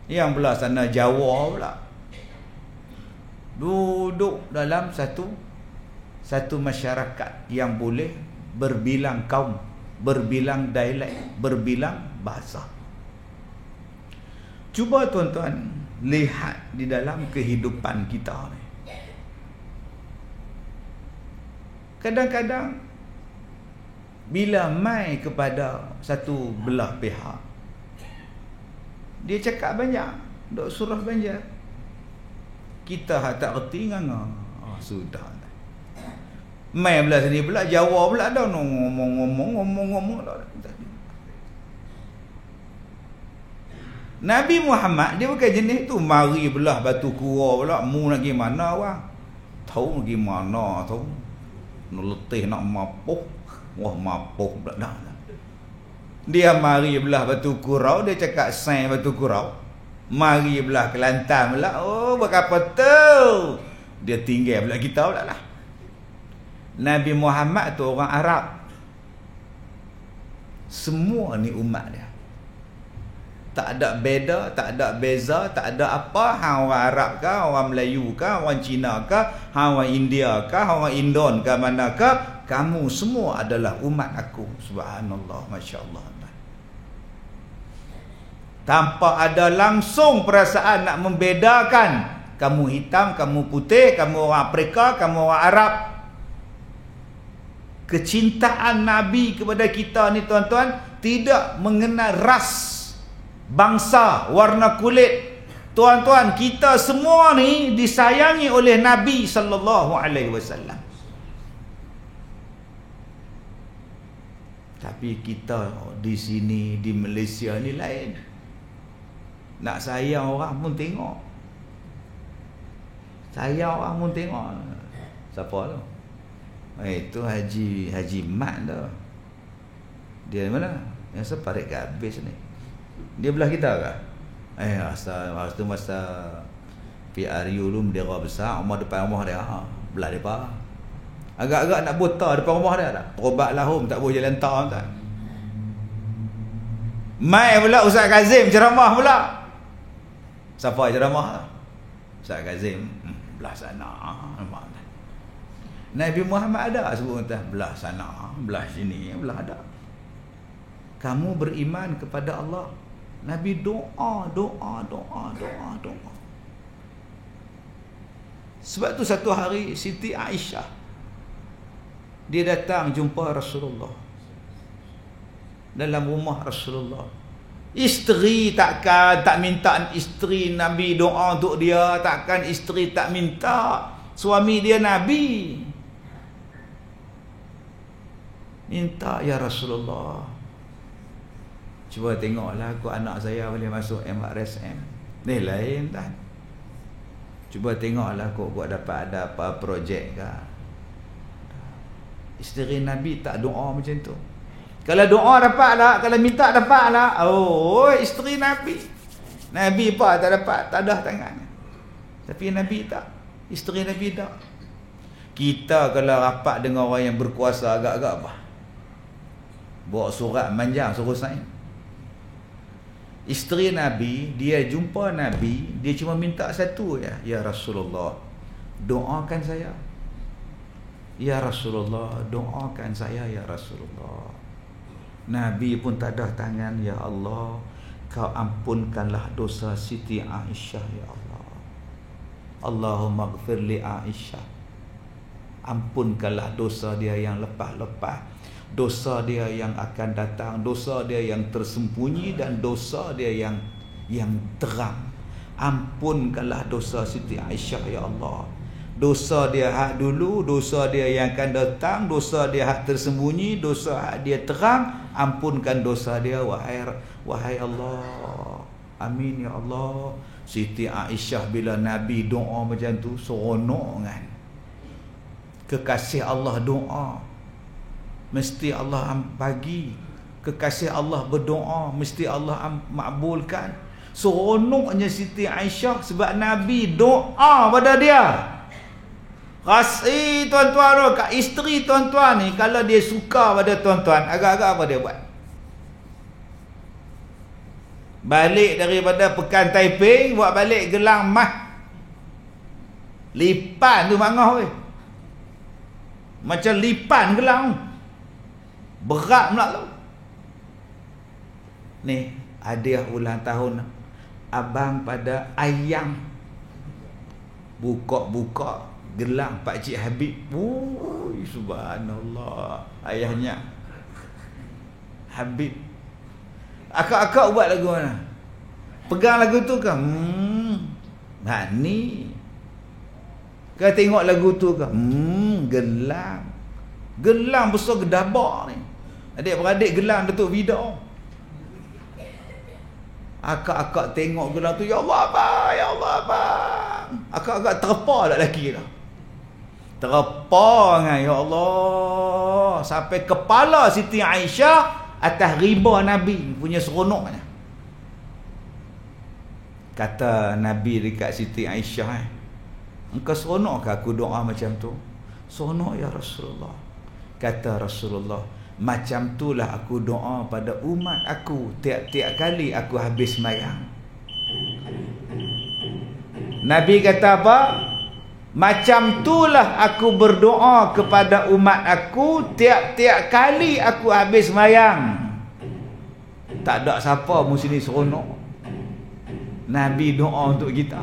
Yang belah sana Jawa pula. Duduk dalam satu masyarakat yang boleh berbilang kaum, berbilang dialek, berbilang bahasa. Cuba tuan-tuan lihat di dalam kehidupan kita ni. Kadang-kadang bila mai kepada satu belah pihak, dia cakap banyak, duk surah Banjar. Kita tak reti nganga. Sudah. Mai belah sini pula Jawa pula dah ngomong. Nabi Muhammad dia bukan jenis tu mari belah Batu Kura pula mu nak pergi mana wah. Tahu pergi mana tahu. Nak letih nak mapuh. Wah mapuh pula dah. Dia mari belah Batu Kurau, dia cakap sain Batu Kurau. Mari belah Kelantan pula. Oh berapa tu? Dia tinggal pula kita pula lah. Nabi Muhammad tu orang Arab. Semua ni umat dia. Tak ada beza, tak ada beza, tak ada apa. Hang orang Arab kah, orang Melayu kah, orang Cina kah, hang orang India kah, orang Indon kah, manakah, kamu semua adalah umat aku. Subhanallah, masya-Allah. Tanpa ada langsung perasaan nak membedakan kamu hitam, kamu putih, kamu orang Afrika, kamu orang Arab. Kecintaan Nabi kepada kita ni tuan-tuan tidak mengenal ras, bangsa, warna kulit. Tuan-tuan, kita semua ni disayangi oleh Nabi sallallahu alaihi wasallam. Tapi kita di sini di Malaysia ni lain. Nak sayang orang pun tengok. Sayang orang pun tengok. Siapa tu? Itu Haji Mat tu. Dia mana? Yang separit Gabes ni. Dia belah kita ke? Masa PRU dulu bendera besar, rumah depan rumah dia, belah depa. Agak-agak nak buta depan rumah dia dah. Perobat lahum tak boleh jalan tak tak. Mai pula Ustaz Kazim ceramah pula. Siapa ceramah? Ustaz Kazim belah sana. Nabi Muhammad ada sebut kata belah sana, belah sini, belah ada. Kamu beriman kepada Allah. Nabi doa. Sebab tu satu hari Siti Aisyah dia datang jumpa Rasulullah dalam rumah Rasulullah. Isteri tak minta isteri Nabi doa untuk dia, takkan isteri tak minta. Suami dia Nabi minta, ya Rasulullah, cuba tengoklah aku anak saya boleh masuk MRSM. Ni lain tak? Cuba tengoklah aku dapat ada apa projek ke. Isteri Nabi tak doa macam tu. Kalau doa dapat lah, kalau minta dapat lah. Oh, isteri Nabi. Nabi apa tak dapat, tak ada tangan. Tapi Nabi tak. Isteri Nabi tak. Kita kalau rapat dengan orang yang berkuasa agak-agak apa? Bawa surat manjang suruh sign. Isteri Nabi, dia jumpa Nabi, dia cuma minta satu ya. Ya Rasulullah, doakan saya. Ya Rasulullah, doakan saya ya Rasulullah. Nabi pun tak ada tangan. Ya Allah, kau ampunkanlah dosa Siti Aisyah ya Allah. Allahumma ighfir li Aisyah. Ampunkanlah dosa dia yang lepas-lepas, dosa dia yang akan datang, dosa dia yang tersembunyi dan dosa dia yang terang. Ampunkanlah dosa Siti Aisyah ya Allah. Dosa dia hak dulu, dosa dia yang akan datang, dosa dia hak tersembunyi, dosa hak dia terang. Ampunkan dosa dia wahai Allah. Amin ya Allah. Siti Aisyah bila Nabi doa macam tu seronok kan. Kekasih Allah doa, mesti Allah bagi. Kekasih Allah berdoa, mesti Allah makbulkan. Seronoknya Siti Aisyah sebab Nabi doa pada dia. Tuan-tuan, kat isteri tuan-tuan ni, kalau dia suka pada tuan-tuan, agak-agak apa dia buat? Balik daripada Pekan Taiping, buat balik gelang mah. Lipan tu mangah weh. Macam lipan gelang. Berat pula tu. Ni hadiah ulang tahun abang pada ayam. Buka-buka gelang Pak Cik Habib. Ui, subhanallah. Ayahnya Habib. Akak-akak buat lagu mana? Pegang lagu tu kan? Ni. Kau tengok lagu tu kan? Gelang. Gelang besar gedabak ni. Adik-beradik gelang Datuk Vida. Akak-akak tengok gelang tu, ya Allah abang, ya Allah abang. Akak-akak terpa tak lelaki dah. Terpa dengan ya Allah. Sampai kepala Siti Aisyah atas riba Nabi punya seronoknya. Kata Nabi dekat Siti Aisyah, engkau seronok ke aku doa macam tu? Seronok ya Rasulullah. Kata Rasulullah, macam itulah aku doa pada umat aku tiap-tiap kali aku habis sembahyang. Nabi kata apa? Macam itulah aku berdoa kepada umat aku tiap-tiap kali aku habis sembahyang. Tak ada siapa mesti ni seronok. Nabi doa untuk kita.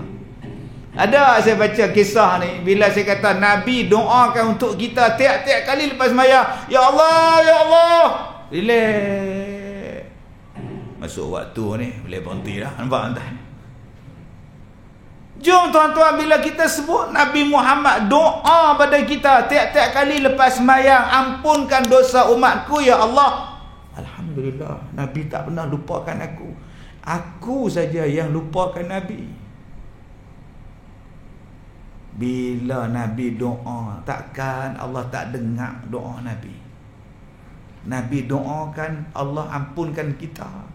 Ada saya baca kisah ni, bila saya kata Nabi doakan untuk kita tiap-tiap kali lepas sembahyang, ya Allah, ya Allah. Relax. Masuk waktu ni boleh berhenti dah. Nampak tak? Jom tuan-tuan, bila kita sebut Nabi Muhammad doa pada kita tiap-tiap kali lepas sembahyang, ampunkan dosa umatku ya Allah. Alhamdulillah, Nabi tak pernah lupakan aku. Aku saja yang lupakan Nabi. Bila Nabi doa, takkan Allah tak dengar doa Nabi. Nabi doakan, Allah ampunkan kita.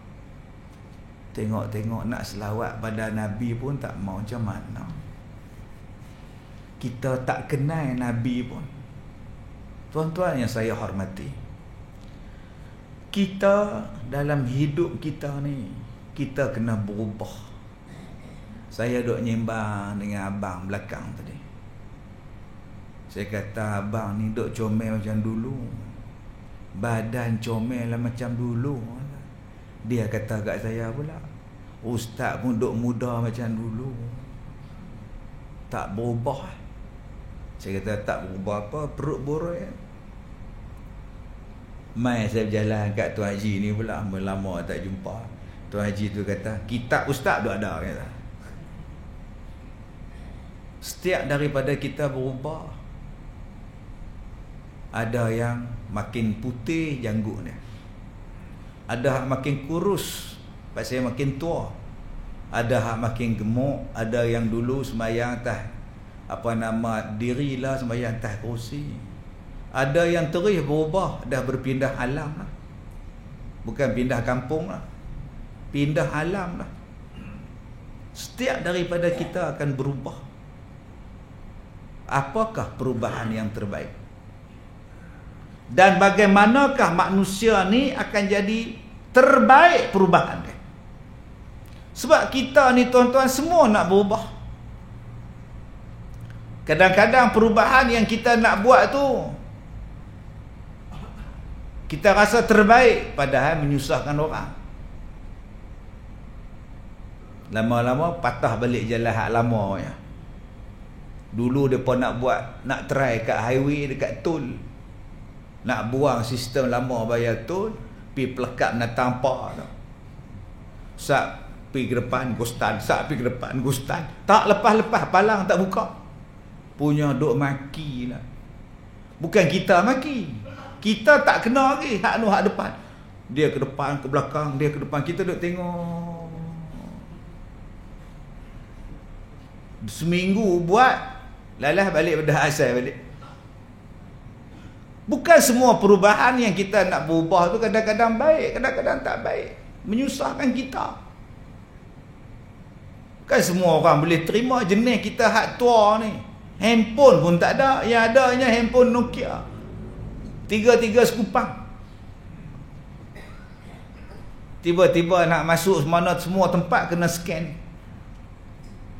Tengok-tengok nak selawat pada Nabi pun tak mau, macam mana? Kita tak kenal Nabi pun. Tuan-tuan yang saya hormati, kita dalam hidup kita ni, kita kena berubah. Saya duk nyembang dengan abang belakang tadi. Saya kata abang ni duk comel macam dulu. Badan comel lah macam dulu. Dia kata kat saya pula, ustaz pun duk muda macam dulu. Tak berubah. Saya kata tak berubah apa, perut boroi. Mai saya berjalan kat Tuan Haji ni pula, lama tak jumpa. Tuan Haji tu kata, kitab ustaz tu ada, kata. Setiap daripada kita berubah, ada yang makin putih janggut dia, ada yang makin kurus pasal makin tua, ada yang makin gemuk, ada yang dulu sembahyang atas dirilah sembahyang atas kerusi, ada yang terus berubah, dah berpindah alam lah. Bukan pindah kampung lah, pindah alam lah. Setiap daripada kita akan berubah. Apakah perubahan yang terbaik? Dan bagaimanakah manusia ni akan jadi terbaik perubahan dia? Sebab kita ni tuan-tuan semua nak berubah. Kadang-kadang perubahan yang kita nak buat tu kita rasa terbaik, padahal menyusahkan orang. Lama-lama patah balik jalan hak lama ya. Dulu mereka nak buat, nak try kat highway dekat tol, nak buang sistem lama bayar tol, pi pelekat nak tampak tu. Sak pi ke depan gostan, sak pi ke depan gostan. Tak lepas-lepas palang tak buka. Punya duk maki lah. Bukan kita maki. Kita tak kena lagi hak nu hak depan. Dia ke depan, ke belakang, dia ke depan, kita duk tengok. Seminggu buat, lalah balik pada asal balik. Bukan semua perubahan yang kita nak berubah tu kadang-kadang baik, kadang-kadang tak baik, menyusahkan kita. Bukan semua orang boleh terima jenis kita hak tua ni. Handphone pun tak ada, yang adanya handphone Nokia 33 sekupang. Tiba-tiba nak masuk mana semua tempat kena scan.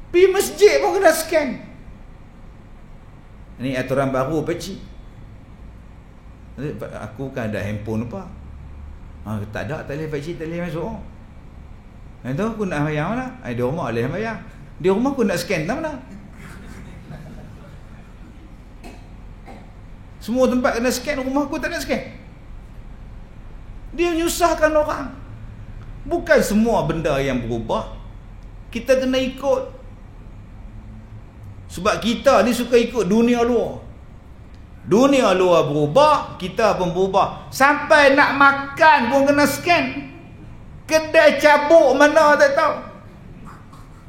Pergi masjid pun kena scan. Ini aturan baru pakcik. Aku kan ada handphone apa? Tak ada, tak boleh pakcik, tak boleh masuk. Itu aku nak bayar mana? Di rumah boleh bayar. Di rumah aku nak scan tak mana? Semua tempat kena scan, rumah aku tak nak scan. Dia menyusahkan orang. Bukan semua benda yang berubah kita kena ikut. Sebab kita ni suka ikut dunia luar. Dunia luar berubah, kita pun berubah. Sampai nak makan pun kena scan. Kedai cabuk mana tak tahu.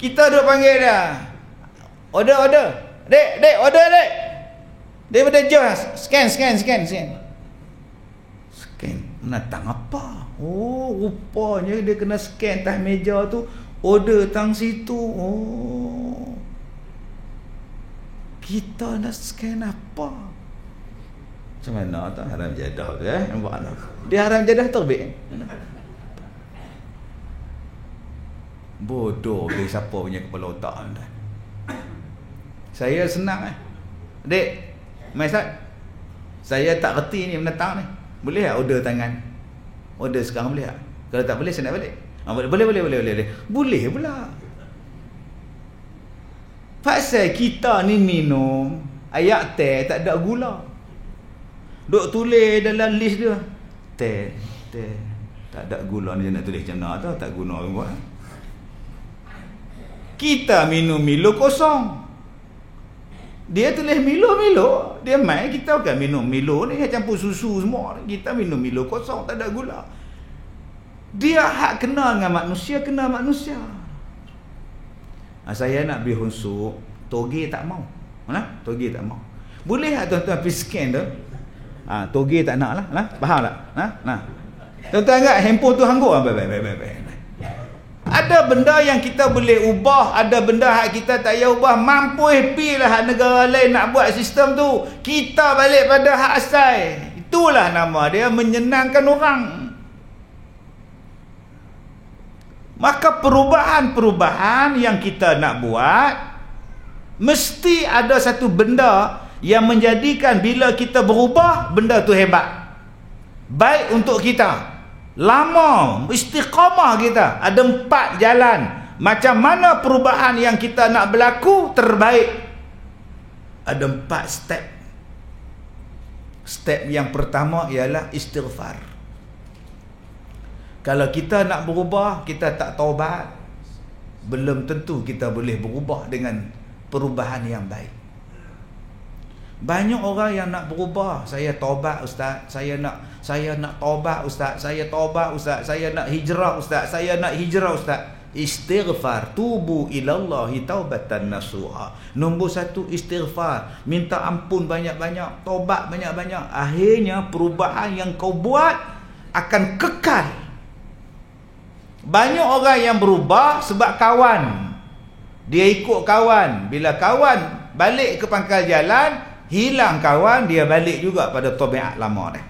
Kita duk panggil dia. Order. Dek, order dek. Dia pada jos, scan. Scan, menatang apa? Oh, rupanya dia kena scan atas meja tu, order tang situ. Oh. Kita nak scan apa? Macam mana tu haram jadah tu nampak tak? Dia haram jadah terbit. Bodoh ke siapa punya kepala otak anda. Saya senang Dek, Maisat, saya tak reti ni menatang ni. Boleh tak order tangan? Order sekarang boleh tak? Kalau tak boleh, saya nak balik. Boleh. Boleh pula. Pasal kita ni minum ayak teh tak ada gula. Duk tulis dalam list dia. Teh. Tak ada gula ni, nak tulis macam mana tu, tak guna buat. Kita minum Milo kosong. Dia tulis Milo. Dia main, kita bukan minum Milo ni campur susu semua. Kita minum Milo kosong, tak ada gula. Dia hak kenal dengan manusia, kena manusia. Saya nak beli hunsuk, toge tak mau. Mana? Toge tak mau. Boleh tak tuan-tuan pergi scan tu? Toge tak nak lah. Faham tak? Nah. Tuan-tuan ingat handphone tu hanggur. Baik. Ada benda yang kita boleh ubah, ada benda yang kita tak payah ubah. Mampu happy lah negara lain nak buat sistem tu. Kita balik pada hak asal. Itulah nama dia, menyenangkan orang. Maka perubahan-perubahan yang kita nak buat, mesti ada satu benda yang menjadikan bila kita berubah, benda tu hebat. Baik untuk kita. Lama, istiqamah kita. Ada 4 jalan. Macam mana perubahan yang kita nak berlaku terbaik. Ada 4 step. Step yang pertama ialah istighfar. Kalau kita nak berubah, kita tak taubat, belum tentu kita boleh berubah dengan perubahan yang baik. Banyak orang yang nak berubah, saya taubat ustaz, saya nak taubat ustaz, saya taubat ustaz, saya nak hijrah ustaz, saya nak hijrah ustaz. Istighfar, tubu ilallahi taubatan nasuha. Nombor 1 istighfar, minta ampun banyak-banyak, taubat banyak-banyak. Akhirnya perubahan yang kau buat akan kekal. Banyak orang yang berubah sebab kawan. Dia ikut kawan. Bila kawan balik ke pangkal jalan, hilang kawan, dia balik juga pada tabiat lama dia.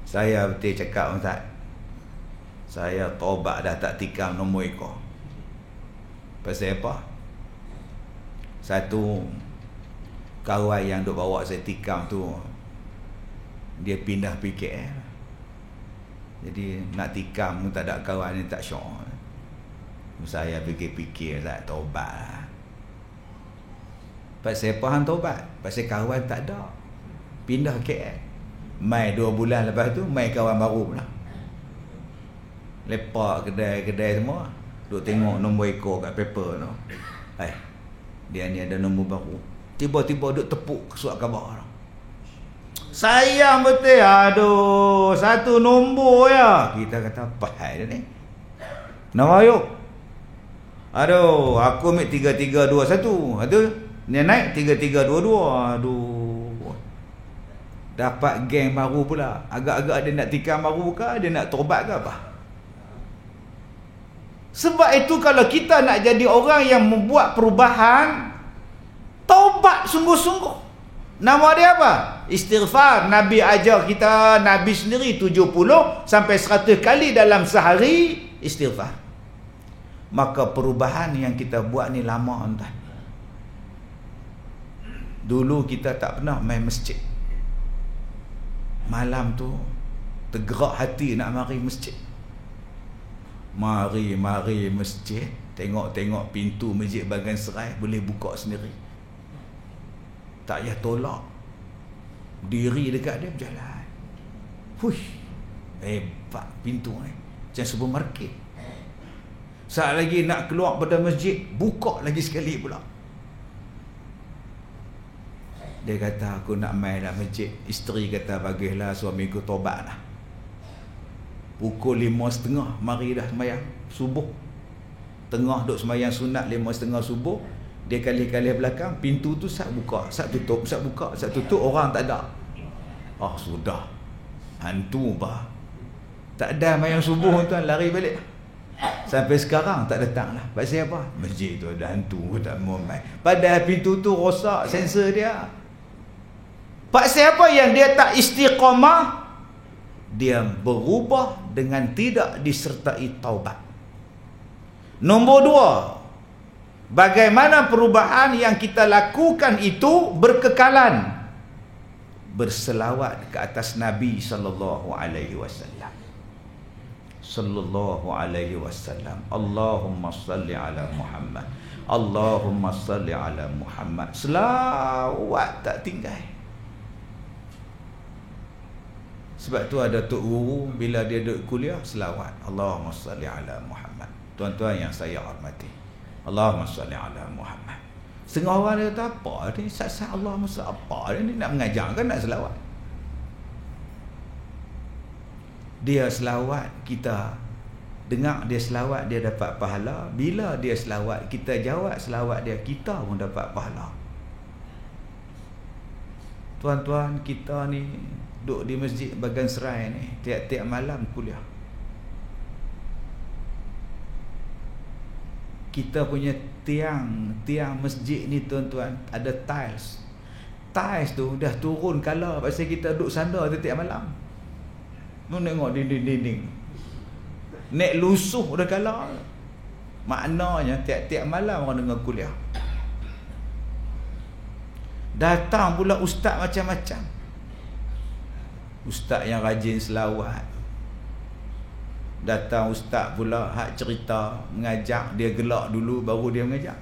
Saya betul cakap ustaz, saya taubat dah tak tikam nombor ekor. Pasal apa? Satu, kawan yang duk bawa saya tikam tu, dia pindah PKL. Jadi nak tikam pun tak ada kawan ni, tak syok. Saya fikir-fikir tak taubat lah. Pasal apa hang taubat? Pasal kawan tak ada, pindah KL. Mai 2 bulan lepas tu, mai kawan baru pula. Lepak kedai-kedai semua, duk tengok nombor ekor kat paper tu. Dia ni ada nombor baru. Tiba-tiba duk tepuk surat khabar. Sayang betul, aduh, 1 nombor ya. Kita kata apa hal dia ni? Nama yuk. Aduh, aku ambil 3321. Aduh, dia naik 3322. Aduh. Dapat geng baru pula. Agak-agak dia nak tikam baru ke? Dia nak tobat ke apa? Sebab itu kalau kita nak jadi orang yang membuat perubahan, taubat sungguh-sungguh. Nama dia apa? Istighfar. Nabi ajar kita, Nabi sendiri 70 sampai 100 kali dalam sehari istighfar. Maka perubahan yang kita buat ni lama entah. Dulu kita tak pernah main masjid. Malam tu tergerak hati nak mari masjid. Mari masjid, tengok-tengok pintu masjid bahagian serai boleh buka sendiri. Tak payah tolak. Diri dekat dia berjalan. Hebat pintu ni. Macam supermarket. Saat lagi nak keluar pada masjid, buka lagi sekali pula. Dia kata aku nak main dalam masjid. Isteri kata bagilah suamiku tobat lah. Pukul 5.30 mari dah sembahyang subuh. Tengah duk sembahyang sunat 5.30 subuh. Dia kali-kali belakang, pintu tu sat buka, sat tutup, sat buka, sat tutup, orang tak ada. Sudah. Hantu bah. Tak ada sembahyang subuh tuan, lari balik. Sampai sekarang tak datang lah. Pasal apa? Masjid tu ada hantu, tak mau main. Padahal pintu tu rosak sensor dia. Pasal apa yang dia tak istiqamah? Dia berubah dengan tidak disertai taubat. Nombor 2, bagaimana perubahan yang kita lakukan itu berkekalan. Berselawat ke atas Nabi sallallahu alaihi wasallam. Sallallahu alaihi wasallam. Allahumma salli ala Muhammad. Allahumma salli ala Muhammad. Selawat tak tinggal. Sebab tu ada tok guru bila dia duduk kuliah selawat Allahumma salli ala Muhammad. Tuan-tuan yang saya hormati, Allahumma salli ala Muhammad. Setengah orang dia kata apa ni, sat-sat Allahumma salli apa ni, nak mengajar kan nak selawat. Dia selawat, kita dengar dia selawat, dia dapat pahala. Bila dia selawat, kita jawab selawat dia, kita pun dapat pahala. Tuan-tuan, kita ni duduk di masjid bahagian serai ni tiap-tiap malam kuliah. Kita punya tiang masjid ni tuan-tuan ada tiles. Tiles tu dah turun color pasal kita duduk sandar tiap malam. Mu tengok dinding-dinding nek lusuh dah color. Maknanya tiap-tiap malam orang dengar kuliah. Datang pula ustaz macam-macam. Ustaz yang rajin selawat. Datang ustaz pula hak cerita, mengajak, dia gelak dulu baru dia mengajak.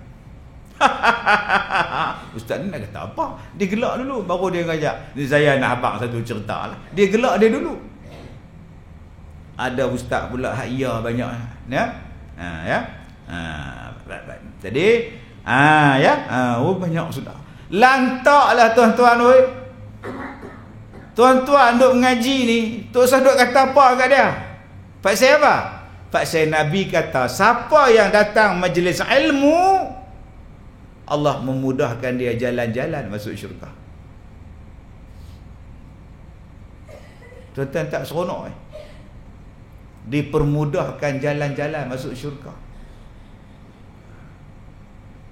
Ustaz ni nak kata apa? Dia gelak dulu baru dia ngajak. Ni saya nak abang satu cerita lah. Dia gelak dia dulu. Ada ustaz pula hak ya banyak. Ya? Ya. Baik. Jadi ya. Banyak sudah. Lantaklah tuan-tuan oi. Tuan-tuan duk mengaji ni, Tok Ustaz duk kata apa kat dia? Pasal apa? Pasal Nabi kata, siapa yang datang majlis ilmu, Allah memudahkan dia jalan-jalan masuk syurga. Tuan-tuan tak seronok dipermudahkan jalan-jalan masuk syurga.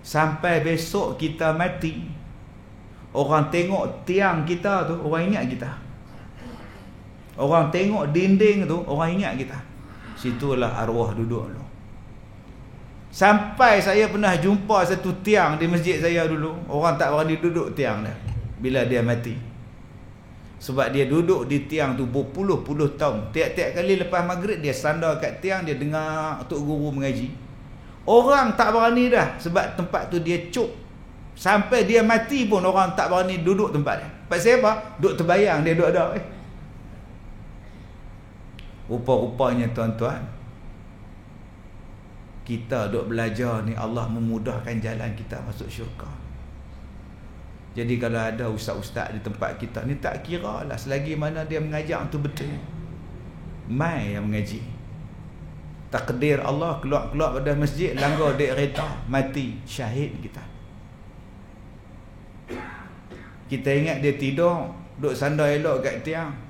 Sampai besok kita mati, orang tengok tiang kita tu, orang ingat kita. Orang tengok dinding tu, orang ingat kita. Situlah arwah duduk dulu. Sampai saya pernah jumpa satu tiang di masjid saya dulu, orang tak berani duduk tiang dia bila dia mati. Sebab dia duduk di tiang tu berpuluh-puluh tahun. Tiap-tiap kali lepas maghrib dia sandar kat tiang, dia dengar tok guru mengaji. Orang tak berani dah sebab tempat tu dia cuk. Sampai dia mati pun orang tak berani duduk tempat dia. Pasal apa? Duduk terbayang dia duduk ada. Rupa-rupanya tuan-tuan, kita duk belajar ni, Allah memudahkan jalan kita masuk syurga. Jadi kalau ada ustaz-ustaz di tempat kita ni, tak kira lah selagi mana dia mengajar tu betul, mai yang mengaji. Takdir Allah keluar-keluar pada masjid, langgar dek kereta, mati, syahid kita. Kita ingat dia tidur, duk sandar elok kat tiang.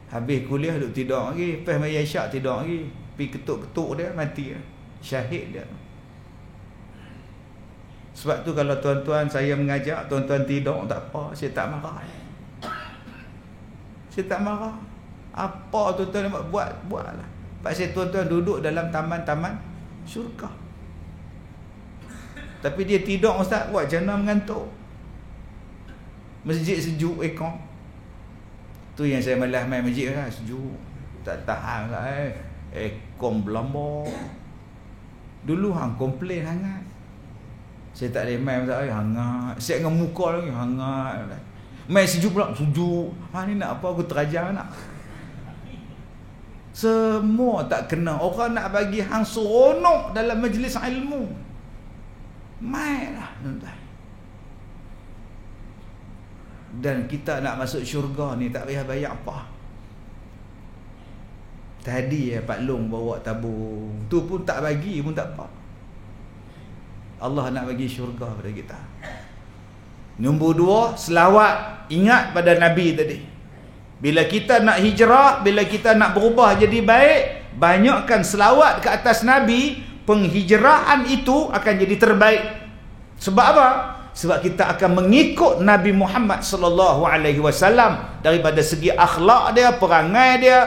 Habis kuliah duk tidur lagi, lepas maya isyak tidur lagi. Pergi ketuk-ketuk dia, mati dia. Syahid dia. Sebab tu kalau tuan-tuan saya mengajak, tuan-tuan tidur, tak apa, saya tak marah. Saya tak marah. Apa tuan-tuan nak buat, buatlah. Pasal tuan-tuan duduk dalam taman-taman syurga. Tapi dia tidur ustaz, buat macam mana mengantuk. Masjid sejuk ekor. Tu yang saya malas main masjid lah, sejuk. Tak tahan lah ekor berlambak. Dulu hang komplain hangat. Saya tak boleh main ustaz, hangat. Siap dengan muka lagi, hangat. Main sejuk pula, sejuk. Ni nak apa, aku terajang nak. Semua tak kena. Orang nak bagi hang seronok dalam majlis ilmu, mainlah tuan-tuan. Dan kita nak masuk syurga ni tak payah bayar apa. Tadi Pak Long bawa tabung, tu pun tak bagi pun tak apa. Allah nak bagi syurga pada kita. Nombor 2, selawat. Ingat pada Nabi tadi. Bila kita nak hijrah, bila kita nak berubah jadi baik, banyakkan selawat ke atas Nabi, penghijrahan itu akan jadi terbaik. Sebab apa? Sebab kita akan mengikut Nabi Muhammad sallallahu alaihi wasallam daripada segi akhlak dia, perangai dia.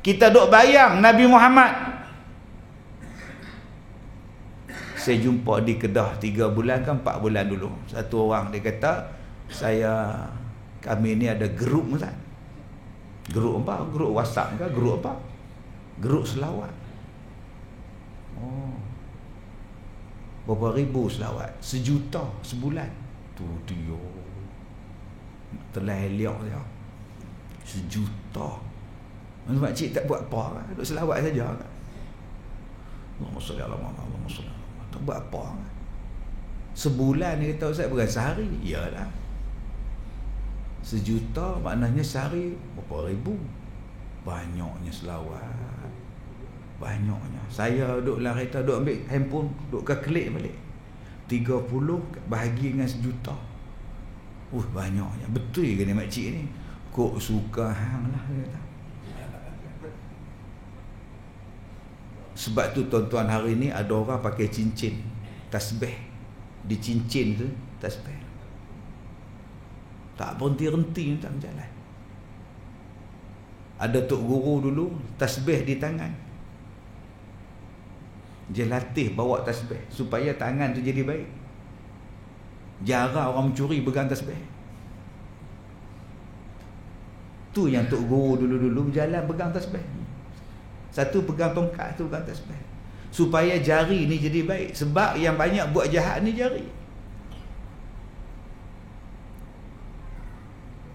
Kita duk bayang Nabi Muhammad. Saya jumpa di Kedah 3 bulan kan 4 bulan dulu. Satu orang dia kata, kami ni ada grup Ustaz. Grup apa? Grup WhatsApp ke? Grup apa? Grup selawat. Oh. Berapa ribu selawat? 1 juta sebulan. Tu dia. Telah eliak dia. 1 juta. Makcik tak buat apa kan? Duk selawat saja kan? Allahumma salli ala Muhammad, Allahumma salli ala Muhammad. Tak buat apa kan? Sebulan ni kata Ustaz, bukan sehari. Iyalah. 1 juta maknanya sehari berapa ribu. Banyaknya selawat. Banyaknya. Saya duduk dalam kereta, duduk ambil handphone, duduk klik balik. 30 bahagi dengan 1 juta. Banyaknya. Betul ke ni makcik ni? Kok suka hang lah dia kata. Sebab tu tuan-tuan hari ni ada orang pakai cincin, tasbih. Di cincin tu tasbih. Tak berhenti-henti tak berjalan. Ada tok guru dulu tasbih di tangan. Dia latih bawa tasbih supaya tangan tu jadi baik. Jarang orang mencuri pegang tasbih. Tu yang tok guru dulu-dulu berjalan pegang tasbih. Satu pegang tongkat, tu pegang tasbih. supaya jari ni jadi baik. Sebab yang banyak buat jahat ni jari.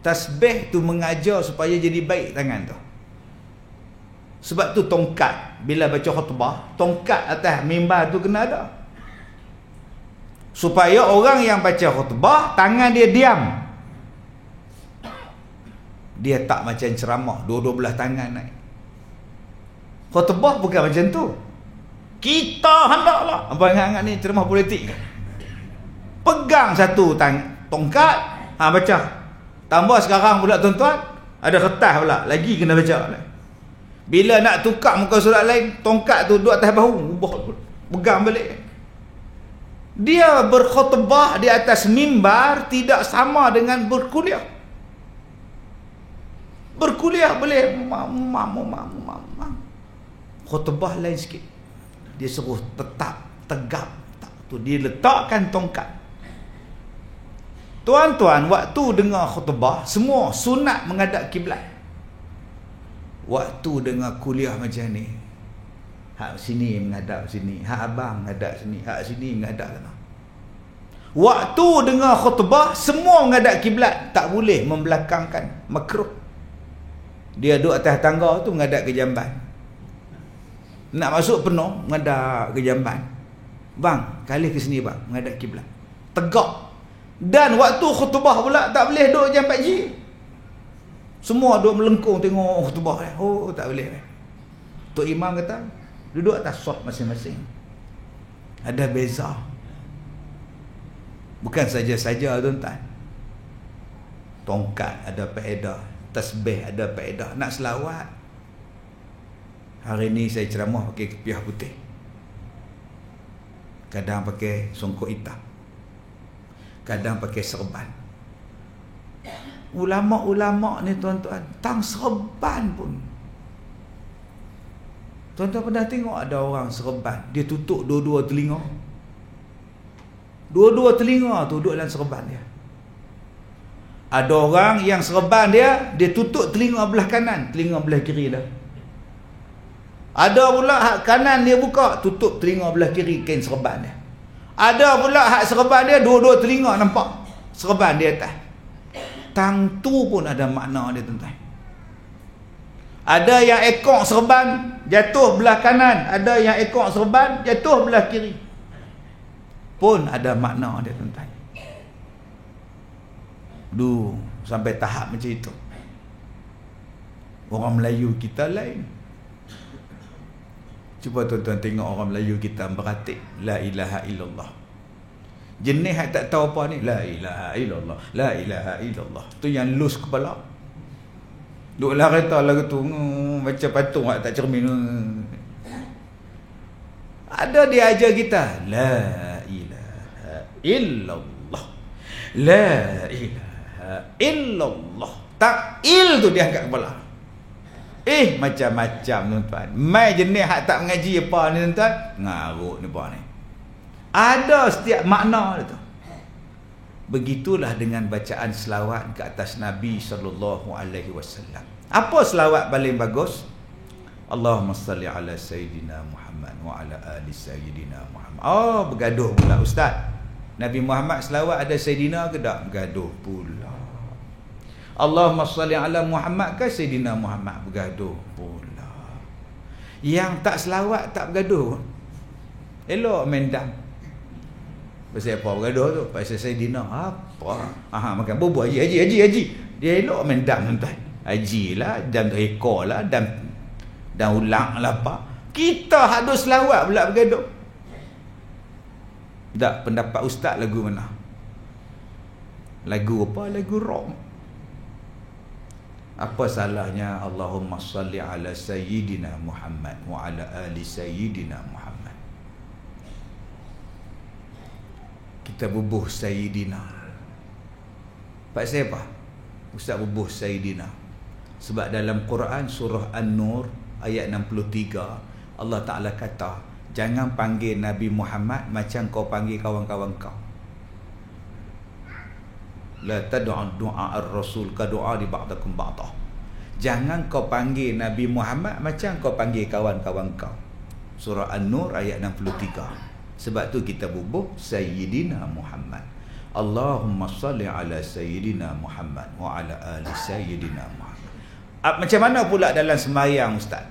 Tasbih tu mengajar supaya jadi baik tangan tu. Sebab tu tongkat, bila baca khutbah, tongkat atas mimbar tu kena ada. Supaya orang yang baca khutbah, tangan dia diam. Dia tak macam ceramah, dua-dua belah tangan naik. Khutbah bukan macam tu. Kita hendaklah, apa ingat ni ceramah politik kan? Pegang satu tongkat, baca. Tambah sekarang pula tuan-tuan, ada kertas pula, lagi kena baca. Bila nak tukar muka surat lain, tongkat tu duduk atas bahu, pegang balik. Dia berkhutbah di atas mimbar tidak sama dengan berkuliah. Berkuliah boleh khutbah lain sikit. Dia suruh tetap tegap tu, dia letakkan tongkat. Tuan-tuan, waktu dengar khutbah, semua sunat menghadap kiblat. Waktu dengar kuliah macam ni, hak sini menghadap sini, hak abang menghadap sini, hak sini menghadap sana. Waktu dengar khutbah, semua menghadap kiblat, tak boleh membelakangkan, makruh. Dia duduk atas tangga tu menghadap ke jamban. Nak masuk penuh, menghadap ke jamban. Bang, kali ke sini bang, menghadap kiblat. Tegak. Dan waktu khutbah pula tak boleh duduk jam 4G. Semua duduk melengkung tengok khutbah. Oh, tak boleh. Tok Imam kata, duduk atas saf masing-masing. Ada beza. Bukan saja-saja tuan-tuan. Tongkat ada faedah, tasbih ada faedah. Nak selawat, hari ni saya ceramah pakai kepiah putih, kadang pakai songkok hitam, kadang pakai serban. Ulama-ulama ni tuan-tuan, tang serban pun. Tuan-tuan pernah tengok ada orang serban, dia tutup dua-dua telinga. Dua-dua telinga tu duduk dalam serban dia. Ada orang yang serban dia tutup telinga belah kanan, telinga belah kiri dah. Ada pula hak kanan dia buka, tutup telinga belah kiri kain serban dia. Ada pula hak serban dia dua-dua telinga nampak serban dia atas. Tang tu pun ada makna dia tuan-tuan. Ada yang ekor serban jatuh belah kanan, ada yang ekor serban jatuh belah kiri. Pun ada makna dia tuan-tuan. Sampai tahap macam itu. Orang Melayu kita lain. Cuba tuan-tuan tengok orang Melayu kita beratik la ilaha illallah. Jenis yang tak tahu apa ni, la ilaha illallah, la ilaha illallah. Tu yang lus kepala. Duduklah kereta lagu tu, macam patung tak cermin. Ada dia ajar kita, la ilaha illallah, la ilaha illallah. Tak il tu dia angkat kepala. Macam-macam tuan-tuan. Mai jenis hak tak mengaji apa ni tuan-tuan, ngarut ni apa ni. Ada setiap makna dia tu. Begitulah dengan bacaan selawat ke atas Nabi sallallahu alaihi wasallam. Apa selawat paling bagus? Allahumma salli ala sayyidina Muhammad wa ala ali sayyidina Muhammad. Oh, bergaduh pula ustaz. Nabi Muhammad selawat ada sayyidina ke tak? Bergaduh pula. Allahumma salli ala Muhammad ke sayyidina Muhammad? Bergaduh pula. Yang tak selawat tak bergaduh, elok mendam. Pasal apa bergaduh tu? Pasal sayyidina apa? Makan bubur haji. Dia elok mendam tuan-tuan. Haji lah, dan ekor lah, dan ulang lah apa. Kita hadus selawat pula bergaduh. Tak, pendapat ustaz lagu mana? Lagu apa? Lagu rock. Apa salahnya Allahumma salli ala sayyidina Muhammad wa ala ali sayyidina Muhammad. Kita bubuh sayyidina. Pasal apa? Ustaz bubuh sayyidina. Sebab dalam Quran surah An-Nur ayat 63 Allah Ta'ala kata, jangan panggil Nabi Muhammad macam kau panggil kawan-kawan kau. La tad'u du'a ar-rasul ka du'a li ba'dakum ba'dah. Jangan kau panggil Nabi Muhammad macam kau panggil kawan-kawan kau. Surah An-Nur ayat 63. Sebab tu kita bubuh Sayyidina Muhammad. Allahumma salli ala Sayyidina Muhammad wa ala ali Sayyidina Muhammad. Macam mana pula dalam sembahyang, Ustaz?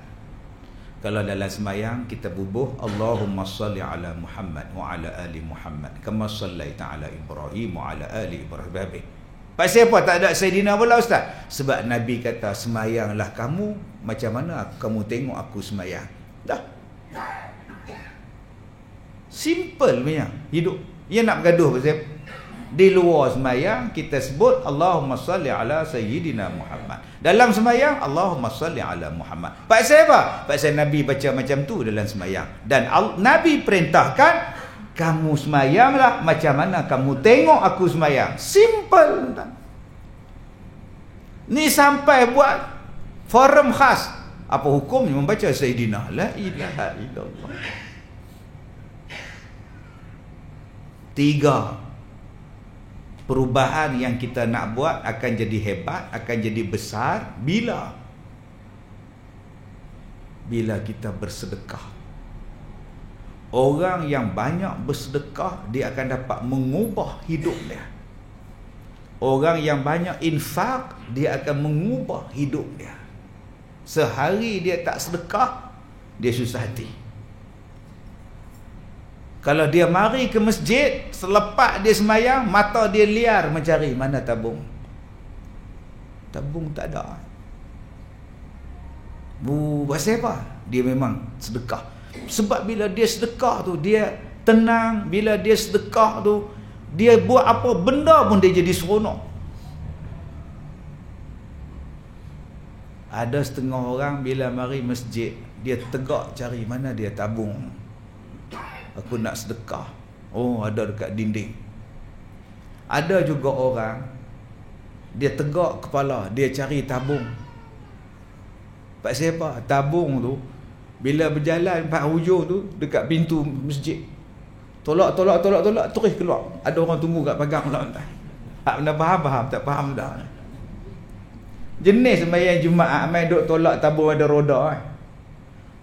Kalau dalam sembahyang kita bubuh Allahumma salli ala Muhammad wa ala ali Muhammad kama sallaita ala Ibrahim wa ala ali Ibrahim. Pasal apa tak ada Sayyidina pula, Ustaz? Sebab Nabi kata sembahyanglah kamu macam mana kamu tengok aku sembahyang. Dah. Simple punya hidup. Ia nak bergaduh pasal di luar sembahyang kita sebut Allahumma salli ala Sayyidina Muhammad. Dalam sembahyang Allahumma salli ala Muhammad. Pasal apa? Pasal Nabi baca macam tu dalam sembahyang. Dan Nabi perintahkan kamu sembahyanglah macam mana kamu tengok aku sembahyang. Simple. Ni sampai buat forum khas. Apa hukumnya membaca Sayyidina? La ilaha illallah. 3. Perubahan yang kita nak buat akan jadi hebat, akan jadi besar bila kita bersedekah. Orang yang banyak bersedekah, dia akan dapat mengubah hidup dia. Orang yang banyak infak, dia akan mengubah hidup dia. Sehari dia tak sedekah, dia susah hati. Kalau dia mari ke masjid, selepas dia sembahyang, mata dia liar mencari mana tabung. Tabung tak ada. Pasal apa? Dia memang sedekah. Sebab bila dia sedekah tu, dia tenang. Bila dia sedekah tu, dia buat apa benda pun dia jadi seronok. Ada setengah orang bila mari masjid, dia tegak cari mana dia tabung. Aku nak sedekah. Oh, ada dekat dinding. Ada juga orang, dia tegak kepala, dia cari tabung. Pasal apa? Tabung tu bila berjalan 4 hujung tu dekat pintu masjid, tolak terus keluar. Ada orang tunggu kat pagar pula. Tak pernah faham, tak faham dah. Jenis sembahyang Jumaat main duk tolak tabung ada roda.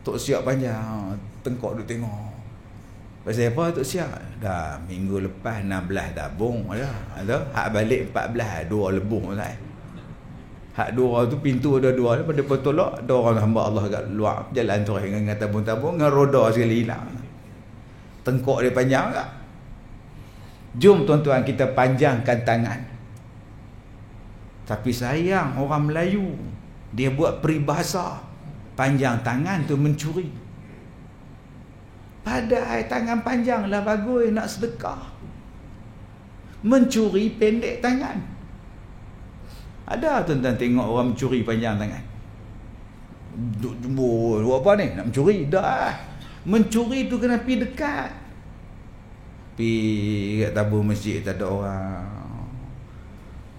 Tok siap panjang, tengkok duk tengok. Pasal apa Tok siap? Dah minggu lepas 16 tabung dah. Ada hak balik 14, 2 lebung dah. Hak 2 tu pintu ada 2, daripada tolak ada orang hamba Allah kat luar jalan terus dengan tabung-tabung dengan roda sekali hilang. Tengkok dia panjang tak? Jom tuan-tuan kita panjangkan tangan. Tapi sayang orang Melayu, dia buat peribahasa panjang tangan tu mencuri. Padahal tangan panjang lah bagus nak sedekah. Mencuri pendek tangan. Ada tuan-tuan tengok orang mencuri panjang tangan? Duk jumbo buat apa ni? Nak mencuri? Dah. Mencuri tu kena pergi dekat. Pergi kat tabung masjid tak ada orang.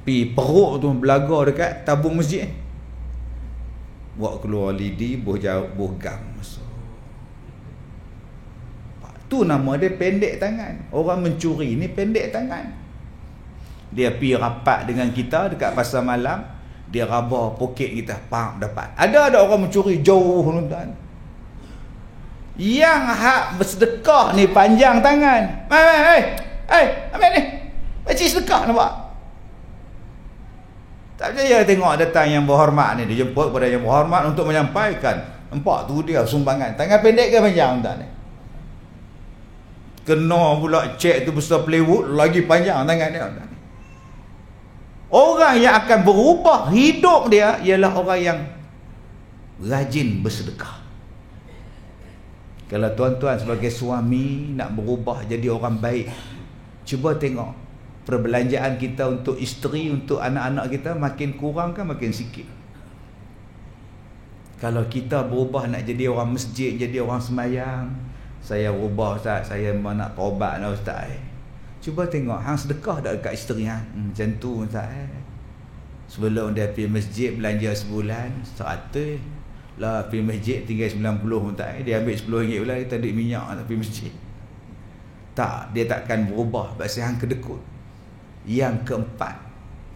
Pergi peruk tu belaga dekat tabung masjid. Buat keluar lidi, buh gam. Tu nama dia pendek tangan. Orang mencuri ni pendek tangan. Dia pergi rapat dengan kita dekat pasar malam, dia raba poket kita, pam dapat. Ada orang mencuri jauh tuan. Yang hak bersedekah ni panjang tangan. Ambil ni. Pakcik sedekah nampak. Tak percaya tengok datang yang berhormat ni, dia jemput pada yang berhormat untuk menyampaikan. Nampak tu dia sumbangan. Tangan pendek ke panjang tuan ni? Kena pula cek tu besar plywood, lagi panjang tangan dia. Orang yang akan berubah hidup dia ialah orang yang rajin bersedekah. Kalau tuan-tuan sebagai suami nak berubah jadi orang baik, cuba tengok perbelanjaan kita untuk isteri, untuk anak-anak kita makin kurang kan makin sikit. Kalau kita berubah nak jadi orang masjid, jadi orang sembahyang, saya ubah Ustaz, saya nak taubat lah Ustaz. Cuba tengok hang sedekah dak dekat isteri hang. Macam tu Ustaz. Sebelum dia pergi masjid belanja sebulan 100 lah, pergi masjid tinggal 90 Ustaz. Dia ambil RM10 pula, kita duit minyak tak pergi masjid. Tak, dia takkan berubah pasal hang kedekut. Yang keempat,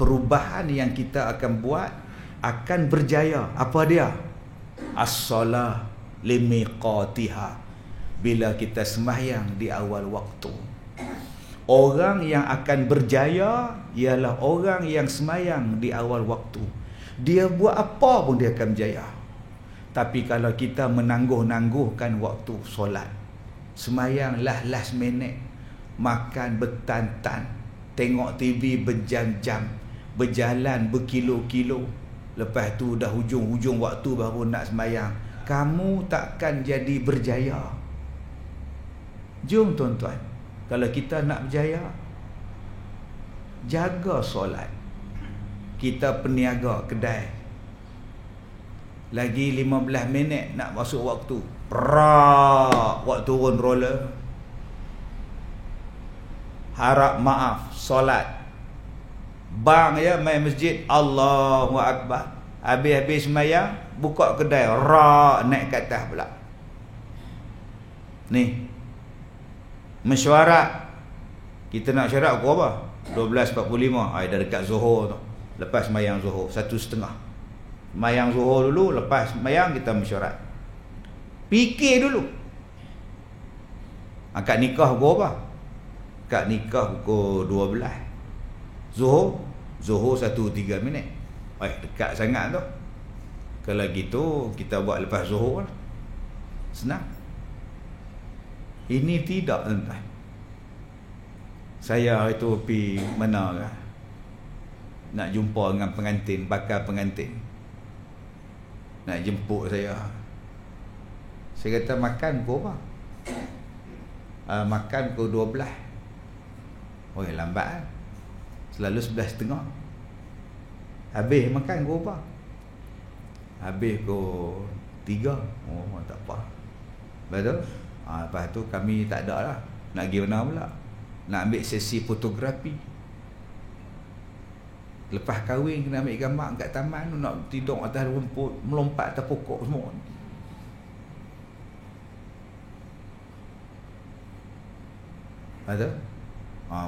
perubahan yang kita akan buat akan berjaya. Apa dia? As-salah limiqatiha. bila kita sembahyang di awal waktu. Orang yang akan berjaya ialah orang yang sembahyang di awal waktu. Dia buat apa pun dia akan berjaya. Tapi kalau kita menangguh-nangguhkan waktu solat, sembahyang last minute, makan bertantan, tengok TV berjam-jam, berjalan berkilo-kilo, lepas tu dah hujung-hujung waktu baru nak sembahyang, kamu takkan jadi berjaya. Jom tuan-tuan, kalau kita nak berjaya, jaga solat. Kita peniaga kedai, lagi 15 minit nak masuk waktu, buat turun roller, harap maaf, solat. Bang ya, main masjid, Allahu Akbar. Habis-habis sembahyang, buka kedai, naik ke atas pula. Ni, mesyuarat. Kita nak syarat pukul apa? 12.45. Dah dekat Zuhur tu. Lepas sembahyang Zuhur, 1:30. Sembahyang Zuhur dulu, lepas sembahyang kita mesyuarat. Fikir dulu. Akad nikah pukul apa? Akad nikah pukul 12. Zuhur 1:03. Dekat sangat tu. Kalau gitu kita buat lepas Zuhur lah. Senang. Ini tidak, tuan-tuan. Saya itu pergi mana kan, nak jumpa dengan pengantin, bakal pengantin, nak jemput saya. Saya kata makan pukul apa? Makan pukul 12. Lambat kan? Selalu 11:30. Habis makan pukul apa? Habis pukul 3. Tak apa. Betul? Lepas tu kami tak ada lah. Nak pergi mana pula? Nak ambil sesi fotografi. Lepas kahwin kena ambil gambar kat taman, nak tidur atas rumput, melompat atas pokok semua. Betul?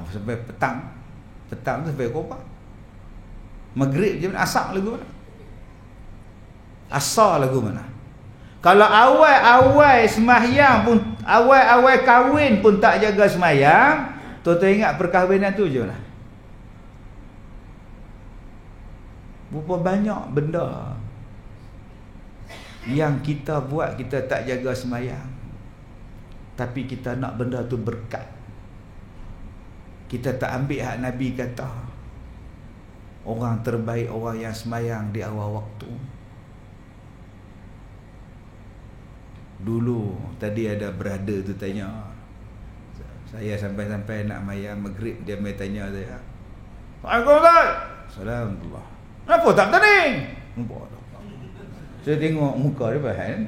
Sampai petang tu sampai pukul apa? Maghrib je mana? Asar lagu mana? Asar lagu mana? Kalau awal-awal sembahyang pun, awal-awal kahwin pun tak jaga sembahyang, tuan-tuan ingat perkahwinan tu je lah. Berapa banyak benda yang kita buat, kita tak jaga sembahyang, tapi kita nak benda tu berkat. Kita tak ambil hak Nabi kata, orang terbaik orang yang sembahyang di awal waktu. Dulu tadi ada brother tu tanya saya, sampai-sampai nak mayang maghrib, dia mai tanya saya, Assalamualaikum. Assalamualaikum. Kenapa tak bertanding? Saya tengok muka dia bahan,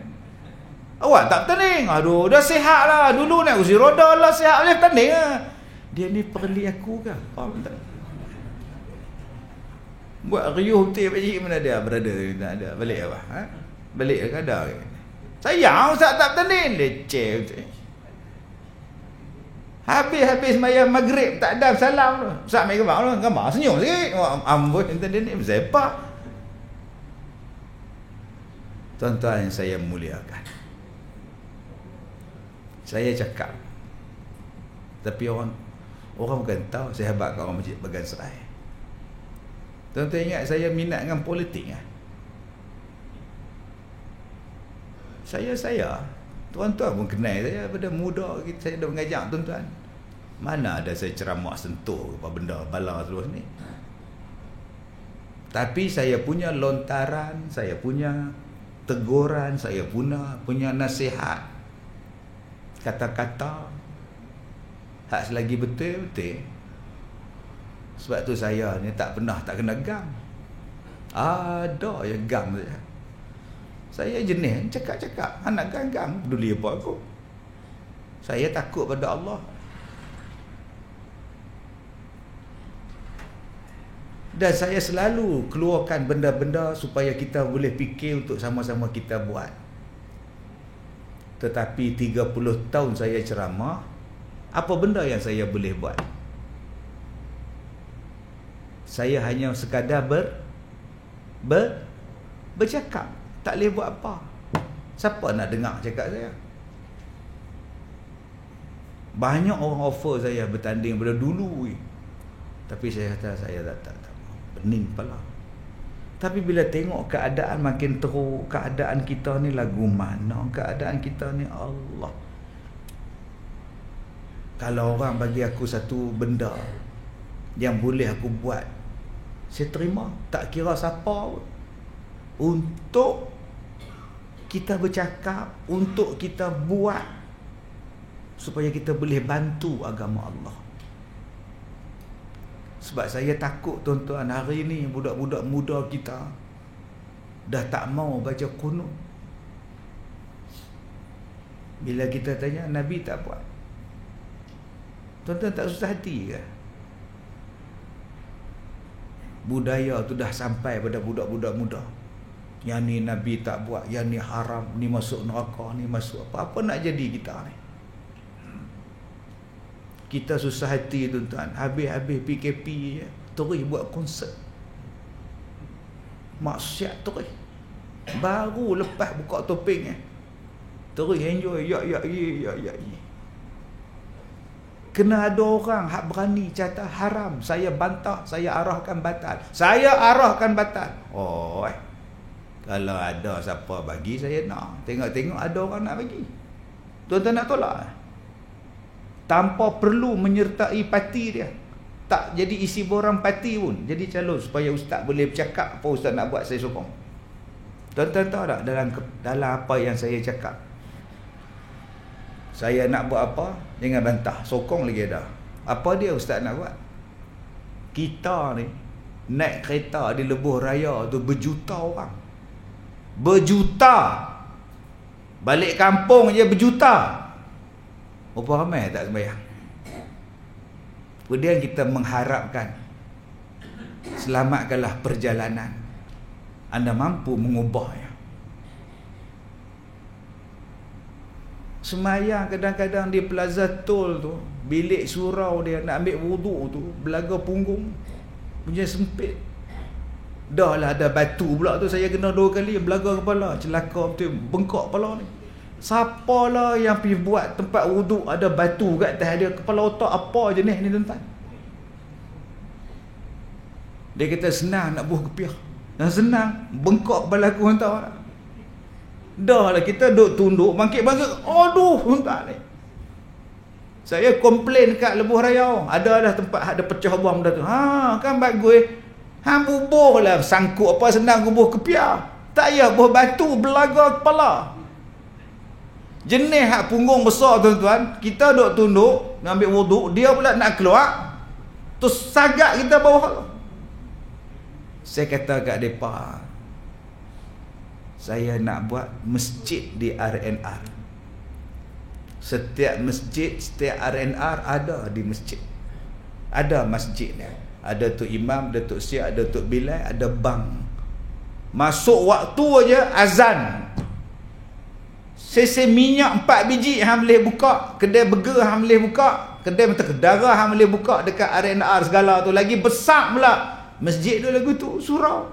awak tak bertanding? Aduh, dah sihat lah. Dulu naik kursi roda lah, sihat boleh bertanding lah. Dia ni perli aku ke? Buat riuh betul pakcik, mana dia brother? Tak ada. Balik apa? Balik ke ada ke? Sayang Ustaz tak bertanding. Leceh betul. Habis sembahyang maghrib tak ada salam tu. Ustaz main gambar senyum sikit. Amboi bertanding ni bersepak. Tuan-tuan yang saya muliakan, saya cakap, tapi orang bukan tahu saya hebat kat orang Masjid Bagan Serai. Tuan-tuan ingat saya minat dengan politik kan? Saya tuan-tuan pun kenal saya pada muda, saya dah mengajak tuan-tuan. Mana ada saya ceramah sentuh apa benda bala terus ni. Tapi saya punya lontaran, saya punya teguran, saya punya nasihat, kata-kata hak selagi betul-betul. Sebab tu saya ni tak pernah tak kena gam. Ada yang gam saja. Saya jenis cakap-cakap, anak gam-gam, peduli apa aku. Saya takut pada Allah. Dan saya selalu keluarkan benda-benda supaya kita boleh fikir untuk sama-sama kita buat. Tetapi 30 tahun saya ceramah, apa benda yang saya boleh buat? Saya hanya sekadar bercakap. Tak boleh buat apa. Siapa nak dengar cakap saya? Banyak orang offer saya bertanding pada dulu. Tapi saya kata saya tak pening kepala. Tapi bila tengok keadaan makin teruk, keadaan kita ni lagu mana, keadaan kita ni Allah. Kalau orang bagi aku satu benda yang boleh aku buat, saya terima, tak kira siapa pun. Untuk kita bercakap, untuk kita buat, supaya kita boleh bantu agama Allah. Sebab saya takut tuan-tuan, hari ni budak-budak muda kita dah tak mau baca qunut. Bila kita tanya, Nabi tak buat. Tuan-tuan tak susah hati ke? Budaya tu dah sampai pada budak-budak muda. Yang ni Nabi tak buat, yang ni haram, ni masuk neraka, ni masuk apa nak jadi kita ni? Kita susah hati tuan-tuan. Habis-habis PKP je, terus buat konsert maksiat terus. Baru lepas buka topeng terus enjoy ya. Kena ada orang hak berani cakap haram, saya bantah, saya arahkan batal. Kalau ada siapa bagi, saya nak. Tengok-tengok ada orang nak bagi, tuan-tuan nak tolak tanpa perlu menyertai parti dia. Tak jadi isi borang parti pun, jadi calon supaya ustaz boleh bercakap apa ustaz nak buat, saya sokong. Tuan-tuan tahu tak dalam apa yang saya cakap? Saya nak buat apa, jangan bantah, sokong lagi ada. Apa dia ustaz nak buat? Kita ni naik kereta di Lebuh Raya tu berjuta orang. Berjuta. Balik kampung je berjuta. Berapa ramai tak sembahyang? Kemudian kita mengharapkan, selamatkanlah perjalanan. Anda mampu mengubahnya. Semayang kadang-kadang di Plaza Tol tu, bilik surau dia nak ambil wuduk tu, belaga punggung punya sempit. Dah lah ada batu pula tu, saya kena 2 kali belaga kepala, celaka betul, bengkak kepala ni. Siapa lah yang pergi buat tempat wuduk ada batu kat atas dia, kepala otak apa jenis ni tuan-tuan? Dia kata senang nak buh kepiah, dan senang bengkak kepala aku, tahu tak? Dah lah kita duduk tunduk, bangkit-bangkit, aduh tuan-tuan ni. Saya komplain kat Lebuh Raya, ada tempat ada pecah bom dah tu. Kan bagus. Bubuh lah sangkut apa, senang buh kepiah. Tak payah buh batu belaga kepala. Jenis hak punggung besar tuan-tuan, kita duduk tunduk ngambil wuduk, dia pula nak keluar, terus sagak kita bawah. Saya kata kat depa, saya nak buat masjid di RNR. Setiap masjid, setiap RNR ada di masjid. Ada masjidnya. Ada Tok Imam, ada Tok Siap, ada Tok Bilal, ada bank. Masuk waktu aja azan. Sesi minyak 4 biji hang boleh buka, kedai burger hang boleh buka, kedai mata kedara hang boleh buka dekat RNR segala tu. Lagi besar pula masjid tu lagu tu, surau.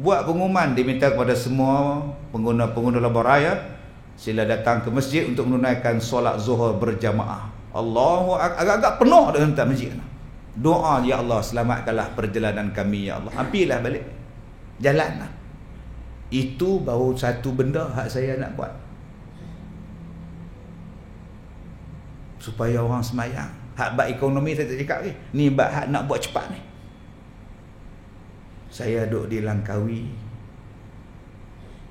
Buat pengumuman, diminta kepada semua pengguna-pengguna Lebuh Raya, sila datang ke masjid untuk menunaikan solat zuhur berjamaah. Allahu agak-agak penuh dengan masjid. Doa, ya Allah selamatkanlah perjalanan kami, ya Allah. Ambillah balik jalan lah. Itu baru satu benda hak saya nak buat, supaya orang semayang. Hak bab ekonomi saya tak cakap ni bab hak nak buat cepat ni. Saya duduk di Langkawi,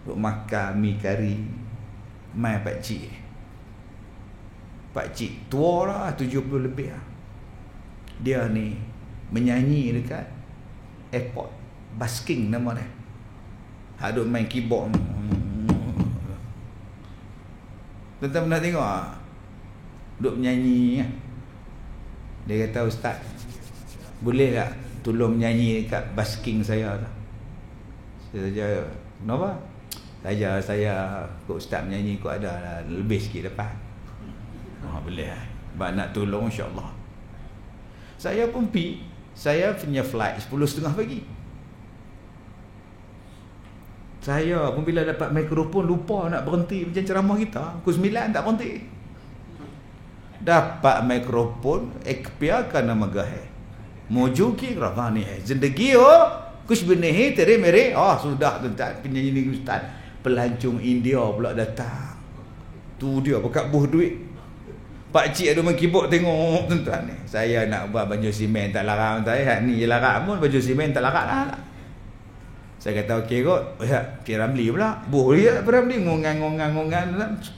duduk makan mi kari, mai pakcik tua lah, 70 lebih lah. Dia ni menyanyi dekat airport, busking nama dia. Hak duduk main keyboard. Tuan-tuan pernah tengok duduk menyanyi. Dia kata, ustaz, boleh tak tolong menyanyi dekat busking saya tu? Saya saja, kenapa? Saya kok ustaz menyanyi kok ada lebih sikit lepas. Boleh lah, sebab nak tolong insyaAllah. Saya pun saya punya flight 10.30 pagi. Saya pun bila dapat mikrofon lupa nak berhenti macam ceramah kita. Pukul 9 tak berhenti. Dapat mikrofon biarkan nama gahe. Mojuki ravani hai. Zindagi ho kuch bhi nahi tere mere. Sudah tuan-tuan, penyanyi ni ustaz. Pelancong India pula datang. Tu dia pakai buh duit. Pak cik ada main keyboard tengok tuan-tuan ni. Saya nak buat baju simen tak larang saya. Ni je larat pun baju simen tak larat lah. Saya kata okey kot. Cik Ramli pula. Buh dia Ramli ngongan 10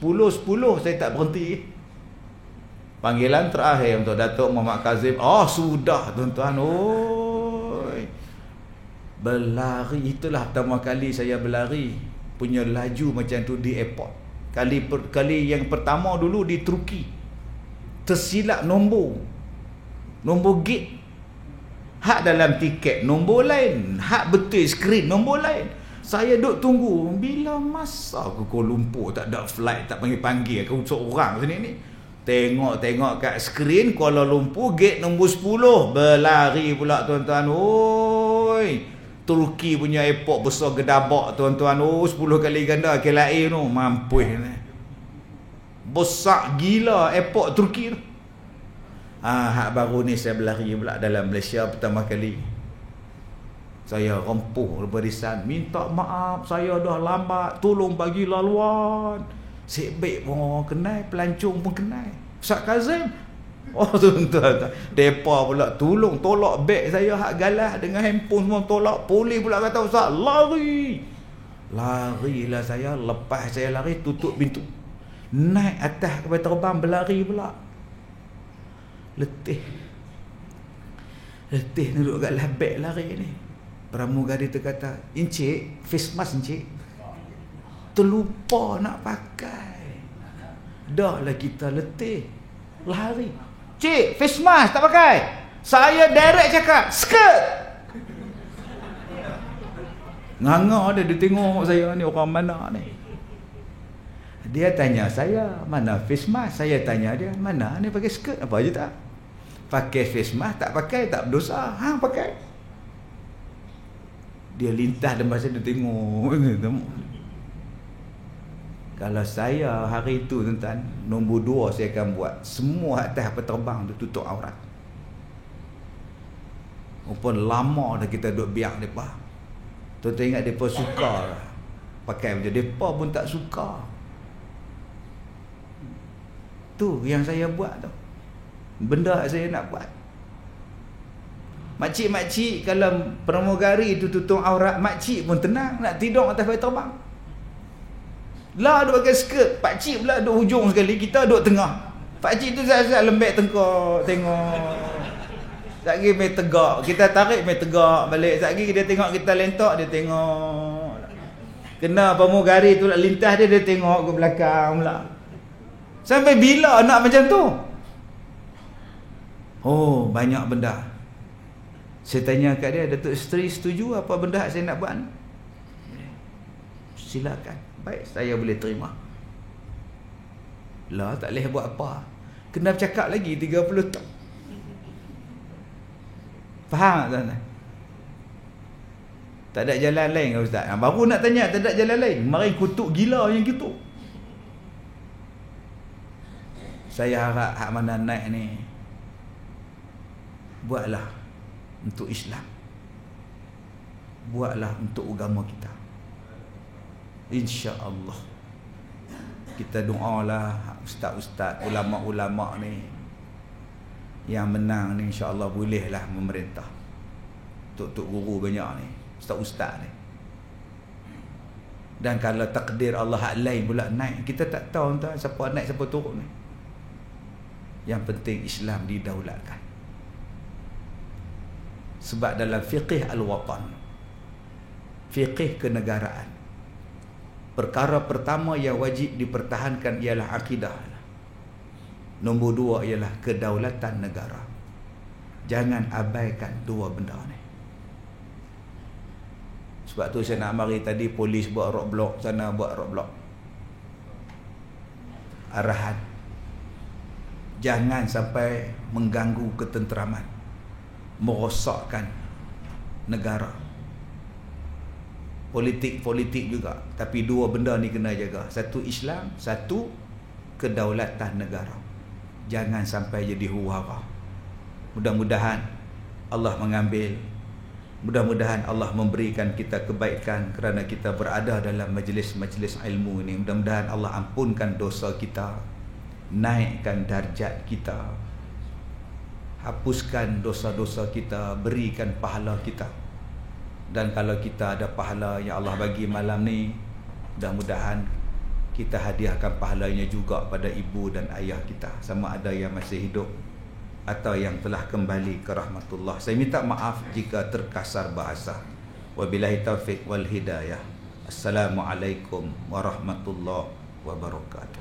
saya tak berhenti. Panggilan terakhir untuk Datuk Muhammad Kazim. Sudah tuan-tuan. Berlari. Itulah pertama kali saya berlari. Punya laju macam tu di airport. Kali yang pertama dulu di Turki. Tersilap nombor gate. Hak dalam tiket nombor lain, hak betul skrin nombor lain. Saya duk tunggu bila masa ke Kuala Lumpur tak ada flight, tak panggil aku seorang sini ni. Tengok kat skrin Kuala Lumpur gate nombor 10, berlari pula tuan-tuan. Turki punya airport besar gedabak tuan-tuan. 10 kali ganda KLIA tu, mampus ni. Besar gila airport Turki tu. Hak baru ni saya berlari pula dalam Malaysia pertama kali. Saya rempuh barisan, minta maaf saya dah lambat, tolong bagi laluan. Sebab pun kenal, pelancong pun kenal. Ustaz Kazim. Tuan-tuan, depa pula tolak beg saya hak galah dengan handphone semua tolak. Polis pula kata ustaz larilah saya. Lepas saya lari tutup pintu, naik atas kapal terbang berlari pula. Letih duduk kat labek lari ni. Pramugari tu kata, encik face mask encik terlupa nak pakai. Dah lah kita letih lari. Cik face mask tak pakai. Saya direct cakap skirt. Nganga dia tengok saya ni orang mana ni. Dia tanya saya, mana face mask? Saya tanya dia, mana ni pakai skirt? Apa je tak? Pakai face mask, tak pakai, tak berdosa. Pakai. Dia lintas dan masa dia tengok. Kalau saya hari itu tuan-tuan, nombor 2 saya akan buat. Semua atas kapal terbang tu tutup aurat. Walaupun lama dah kita duduk biar mereka. Tuan-tuan ingat mereka suka pakai macam mereka pun tak suka. Tu yang saya buat tu. Benda saya nak buat. Makcik-makcik kalau pramugari tu tutup aurat, makcik pun tenang nak tidur atas kapal terbang. Lah duk pakai skirt, pakcik pula duk hujung sekali, kita duk tengah. Pakcik tu zat-zat lembek tengok. Sekejap lagi main tegak, kita tarik main tegak balik. Sekejap lagi dia tengok kita lentok, dia tengok. Kena pramugari tu nak lintas dia tengok ke belakang pula. Sampai bila nak macam tu? Banyak benda. Saya tanya kat dia, Datuk Seri setuju apa benda saya nak buat ni? Silakan. Baik, saya boleh terima. Lah, tak boleh buat apa. Kena bercakap lagi 30 tahun. Faham tak tuan-tuan? Tak ada jalan lain ke ustaz? Baru nak tanya, tak ada jalan lain. Mari kutuk gila yang gitu. Saya harap hak mana naik ni, buatlah untuk Islam. Buatlah untuk agama kita. InsyaAllah. Kita doalah ustaz-ustaz, ulama-ulama ni yang menang ni, insyaAllah bolehlah memerintah. Tok-tok guru banyak ni, ustaz-ustaz ni. Dan kalau takdir Allah hak lain pula naik, kita tak tahu entah siapa naik siapa turun ni. Yang penting Islam didaulatkan. Sebab dalam fiqh al-watan, fiqh kenegaraan, perkara pertama yang wajib dipertahankan ialah akidah. Nombor 2 ialah kedaulatan negara. Jangan abaikan dua benda ni. Sebab tu saya nak mari tadi polis buat roadblock sana, buat roadblock. Arahan, jangan sampai mengganggu ketenteraman, merosakkan negara. politik juga. Tapi dua benda ni kena jaga. Satu Islam, satu kedaulatan negara. Jangan sampai jadi huru-hara. Mudah-mudahan Allah mengambil, mudah-mudahan Allah memberikan kita kebaikan kerana kita berada dalam majlis-majlis ilmu ini. Mudah-mudahan Allah ampunkan dosa kita, naikkan darjat kita, hapuskan dosa-dosa kita, berikan pahala kita. Dan kalau kita ada pahala yang Allah bagi malam ni, mudah-mudahan kita hadiahkan pahalanya juga pada ibu dan ayah kita, sama ada yang masih hidup atau yang telah kembali ke rahmatullah. Saya minta maaf jika terkasar bahasa. Wabillahi taufiq wal hidayah. Assalamualaikum warahmatullahi wabarakatuh.